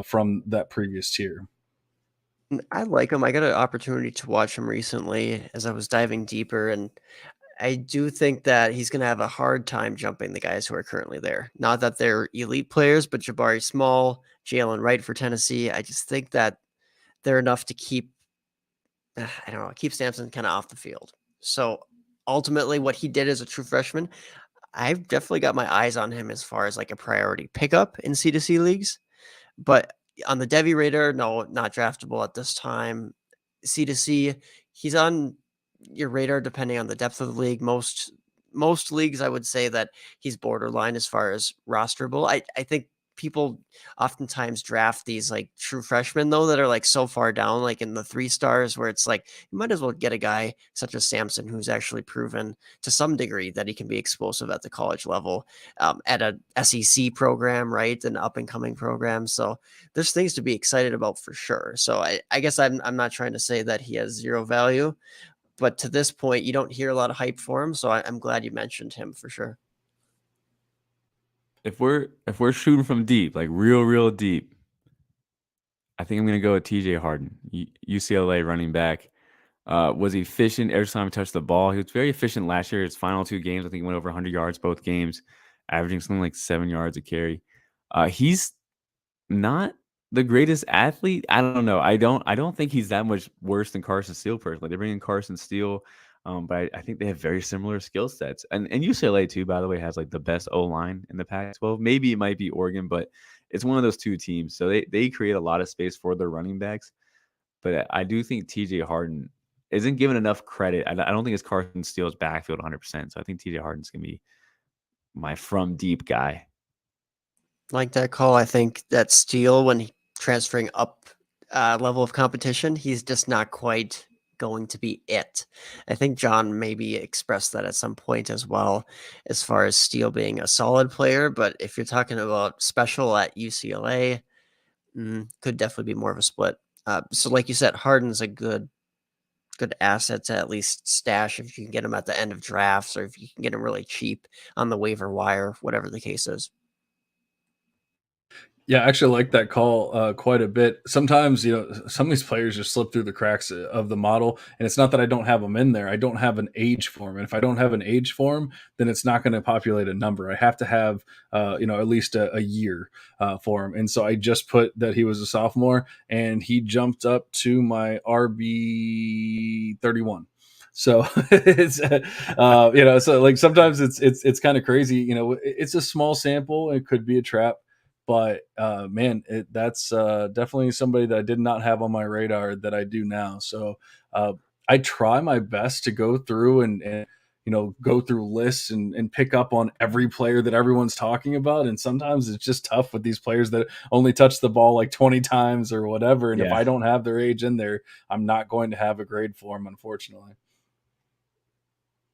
from that previous tier. I like him. I got an opportunity to watch him recently as I was diving deeper, and I do think that he's going to have a hard time jumping the guys who are currently there. Not that they're elite players, but Jabari Small, Jalen Wright for Tennessee. I just think that they're enough to keep, I don't know, keep Sampson kind of off the field. So ultimately, what he did as a true freshman, I've definitely got my eyes on him as far as like a priority pickup in C2C leagues. But on the Devy radar, no, not draftable at this time. C2C, he's on your radar depending on the depth of the league. Most leagues, I would say that he's borderline as far as rosterable. I think people oftentimes draft these like true freshmen though that are like so far down, like in the 3 stars, where it's like you might as well get a guy such as Samson who's actually proven to some degree that he can be explosive at the college level, at a SEC program, right, an up and coming program. So there's things to be excited about for sure. So I guess I'm not trying to say that he has zero value, but to this point, you don't hear a lot of hype for him. So I'm glad you mentioned him for sure. If we're shooting from deep, like real deep, I think I'm gonna go with TJ Harden, UCLA running back. Was efficient every time he touched the ball. He was very efficient last year. His final 2 games, I think he went over 100 yards both games, averaging something like 7 yards a carry. He's not the greatest athlete. I don't know. I don't think he's that much worse than Carson Steele personally. They bring in Carson Steele, but I think they have very similar skill sets. And UCLA too, by the way, has like the best O-line in the Pac-12. Maybe it might be Oregon, but it's one of those 2 teams. So they create a lot of space for their running backs. But I do think TJ Harden isn't given enough credit. I don't think it's Carson Steele's backfield 100%. So I think TJ Harden's going to be my from deep guy. Like that call. I think that Steele, when he transferring up level of competition, he's just not quite going to be it. I think John maybe expressed that at some point as well, as far as Steele being a solid player. But if you're talking about special at UCLA, could definitely be more of a split. So like you said, Harden's a good asset to at least stash if you can get him at the end of drafts, or if you can get him really cheap on the waiver wire, whatever the case is. Yeah, I actually like that call quite a bit. Sometimes, some of these players just slip through the cracks of the model, and it's not that I don't have them in there. I don't have an age for them, and if I don't have an age for them, then it's not going to populate a number. I have to have, at least a year for him. And so I just put that he was a sophomore, and he jumped up to my RB 31. So it's so like sometimes it's kind of crazy. It's a small sample. It could be a trap. But man, that's definitely somebody that I did not have on my radar that I do now. So I try my best to go through and go through lists and pick up on every player that everyone's talking about. And sometimes it's just tough with these players that only touch the ball like 20 times or whatever. And if I don't have their age in there, I'm not going to have a grade for them, unfortunately.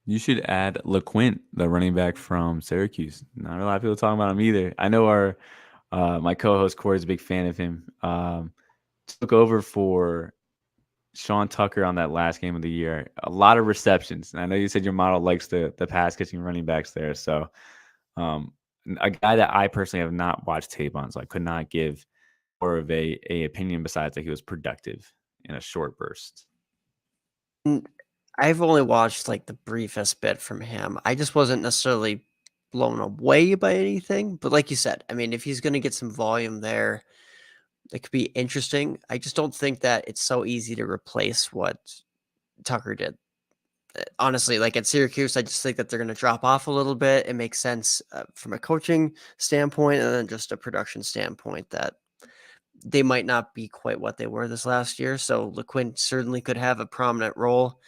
You should add LeQuint, the running back from Syracuse. Not a lot of people talking about him either. I know my co-host Corey's a big fan of him. Took over for Sean Tucker on that last game of the year. A lot of receptions. And I know you said your model likes the pass catching running backs there. So a guy that I personally have not watched tape on, so I could not give more of a opinion besides that he was productive in a short burst. I've only watched like the briefest bit from him. I just wasn't necessarily blown away by anything. But like you said, I mean, if he's going to get some volume there, it could be interesting. I just don't think that it's so easy to replace what Tucker did. Honestly, like at Syracuse, I just think that they're going to drop off a little bit. It makes sense from a coaching standpoint, and then just a production standpoint that they might not be quite what they were this last year. So LeQuint certainly could have a prominent role.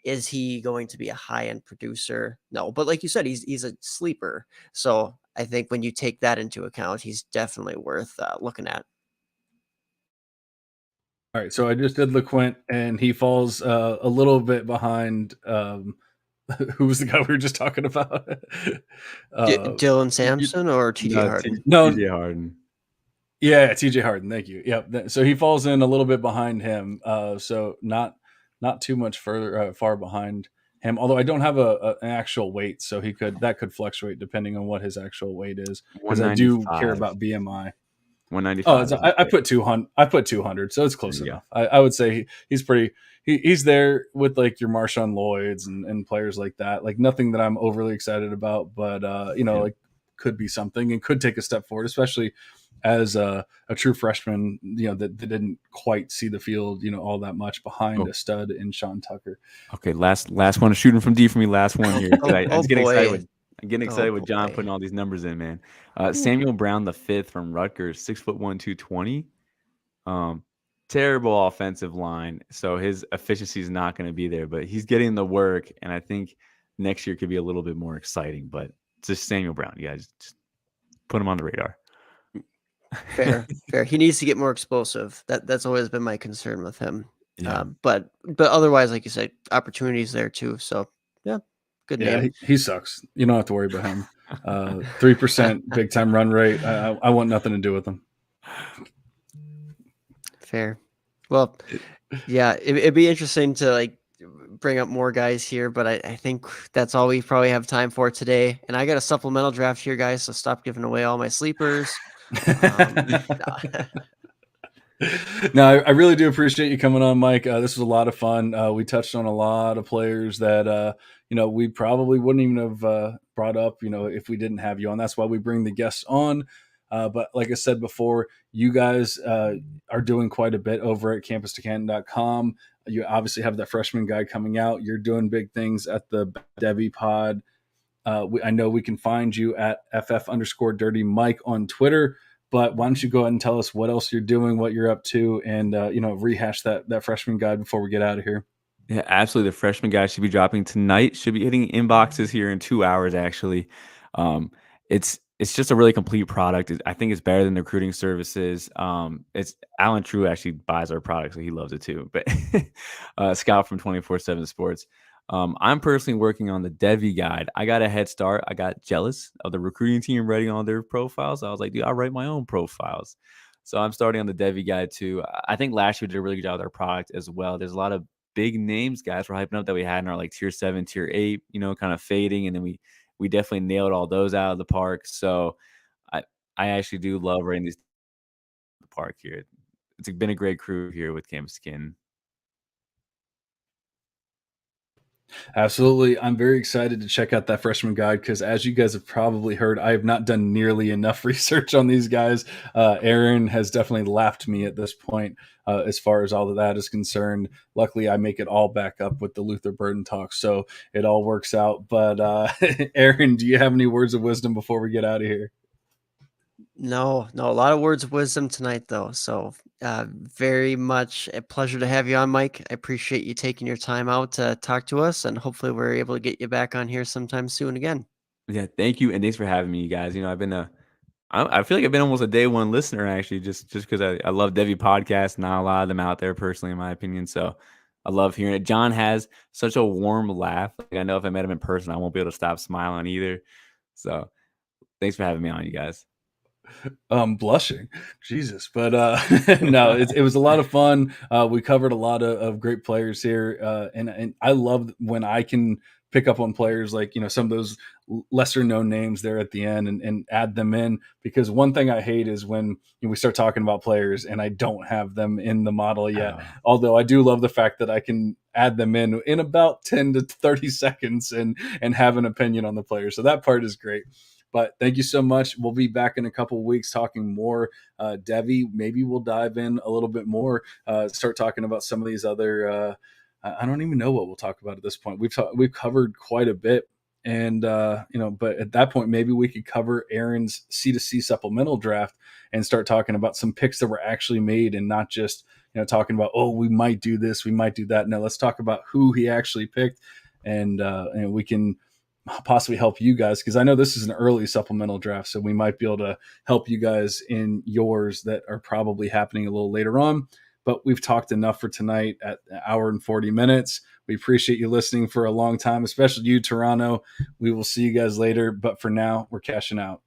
Is he going to be a high-end producer? No, but like you said, he's a sleeper. So I think when you take that into account, he's definitely worth looking at. All right, so I just did LeQuint, and he falls a little bit behind. Who was the guy we were just talking about? Dylan Sampson or TJ Harden? No, TJ Harden. Yeah, TJ Harden. Thank you. Yep. So he falls in a little bit behind him. So not too much far behind him. Although I don't have an actual weight, so that could fluctuate depending on what his actual weight is, because I do care about BMI. 195. Oh, I put 200. I put 200, so it's close enough. I would say he's pretty. He's there with like your Marshawn Lloyds and players like that. Like nothing that I'm overly excited about, but like could be something and could take a step forward, especially as a true freshman, that didn't quite see the field, all that much behind a stud in Sean Tucker. Okay, last one, shooting from deep for me. Last one here. I'm getting excited with John putting all these numbers in, man. Samuel Brown, the 5th from Rutgers, 6'1", 220. Terrible offensive line, so his efficiency is not going to be there, but he's getting the work, and I think next year could be a little bit more exciting. But it's just Samuel Brown. You guys just put him on the radar. Fair. He needs to get more explosive. That's always been my concern with him. Yeah. But otherwise, like you said, opportunities there too. So yeah, good Yeah, name. he sucks. You don't have to worry about him. 3% big time run rate. I want nothing to do with him. Fair. Well, yeah, it'd be interesting to like bring up more guys here, but I think that's all we probably have time for today. And I got a supplemental draft here, guys, so stop giving away all my sleepers. No, I really do appreciate you coming on, Mike. This was a lot of fun. We touched on a lot of players that we probably wouldn't even have brought up, if we didn't have you on. That's why we bring the guests on. But like I said before, you guys are doing quite a bit over at campus2canton.com. You obviously have that freshman guide coming out. You're doing big things at the Devy pod. I know we can find you at ff_dirty Mike on Twitter. But why don't you go ahead and tell us what else you're doing, what you're up to, and rehash that freshman guide before we get out of here. Yeah, absolutely. The freshman guide should be dropping tonight. Should be hitting inboxes here in 2 hours. Actually, it's just a really complete product. I think it's better than the recruiting services. It's Alan True actually buys our product, so he loves it too. But Scout from 24/7 Sports. I'm personally working on the Devy guide. I got a head start. I got jealous of the recruiting team writing on their profiles. I was like, dude, I'll write my own profiles. So I'm starting on the Devy guide too. I think last year we did a really good job with our product as well. There's a lot of big names guys we're hyping up that we had in our like tier 7, tier 8, kind of fading. And then we definitely nailed all those out of the park. So I actually do love writing these the park here. It's been a great crew here with Campus Skin. Absolutely. I'm very excited to check out that freshman guide because, as you guys have probably heard, I have not done nearly enough research on these guys. Aaron has definitely laughed me at this point as far as all of that is concerned. Luckily, I make it all back up with the Luther Burden talk, so it all works out. But Aaron, do you have any words of wisdom before we get out of here? No, a lot of words of wisdom tonight, though. So, very much a pleasure to have you on, Mike. I appreciate you taking your time out to talk to us, and hopefully, we're able to get you back on here sometime soon again. Yeah, thank you, and thanks for having me, you guys. I've been I feel like I've been almost a day one listener actually, just because I love Devy podcasts. Not a lot of them out there personally, in my opinion. So I love hearing it. John has such a warm laugh. Like, I know if I met him in person, I won't be able to stop smiling either. So thanks for having me on, you guys. Blushing, Jesus. But no, it was a lot of fun. We covered a lot of great players here, and I love when I can pick up on players like some of those lesser known names there at the end and add them in, because one thing I hate is when we start talking about players and I don't have them in the model yet. Although I do love the fact that I can add them in about 10 to 30 seconds and have an opinion on the player. So that part is great. But thank you so much. We'll be back in a couple of weeks talking more Devy. Maybe we'll dive in a little bit more, start talking about some of these other I don't even know what we'll talk about at this point. We've covered quite a bit. And but at that point, maybe we could cover Aaron's C2C supplemental draft and start talking about some picks that were actually made, and not just talking about, oh, we might do this, we might do that. No, let's talk about who he actually picked, and we can possibly help you guys, because I know this is an early supplemental draft, so we might be able to help you guys in yours that are probably happening a little later on. But we've talked enough for tonight at an hour and 40 minutes. We appreciate you listening for a long time, especially you, Toronto. We will see you guys later, but for now, we're cashing out.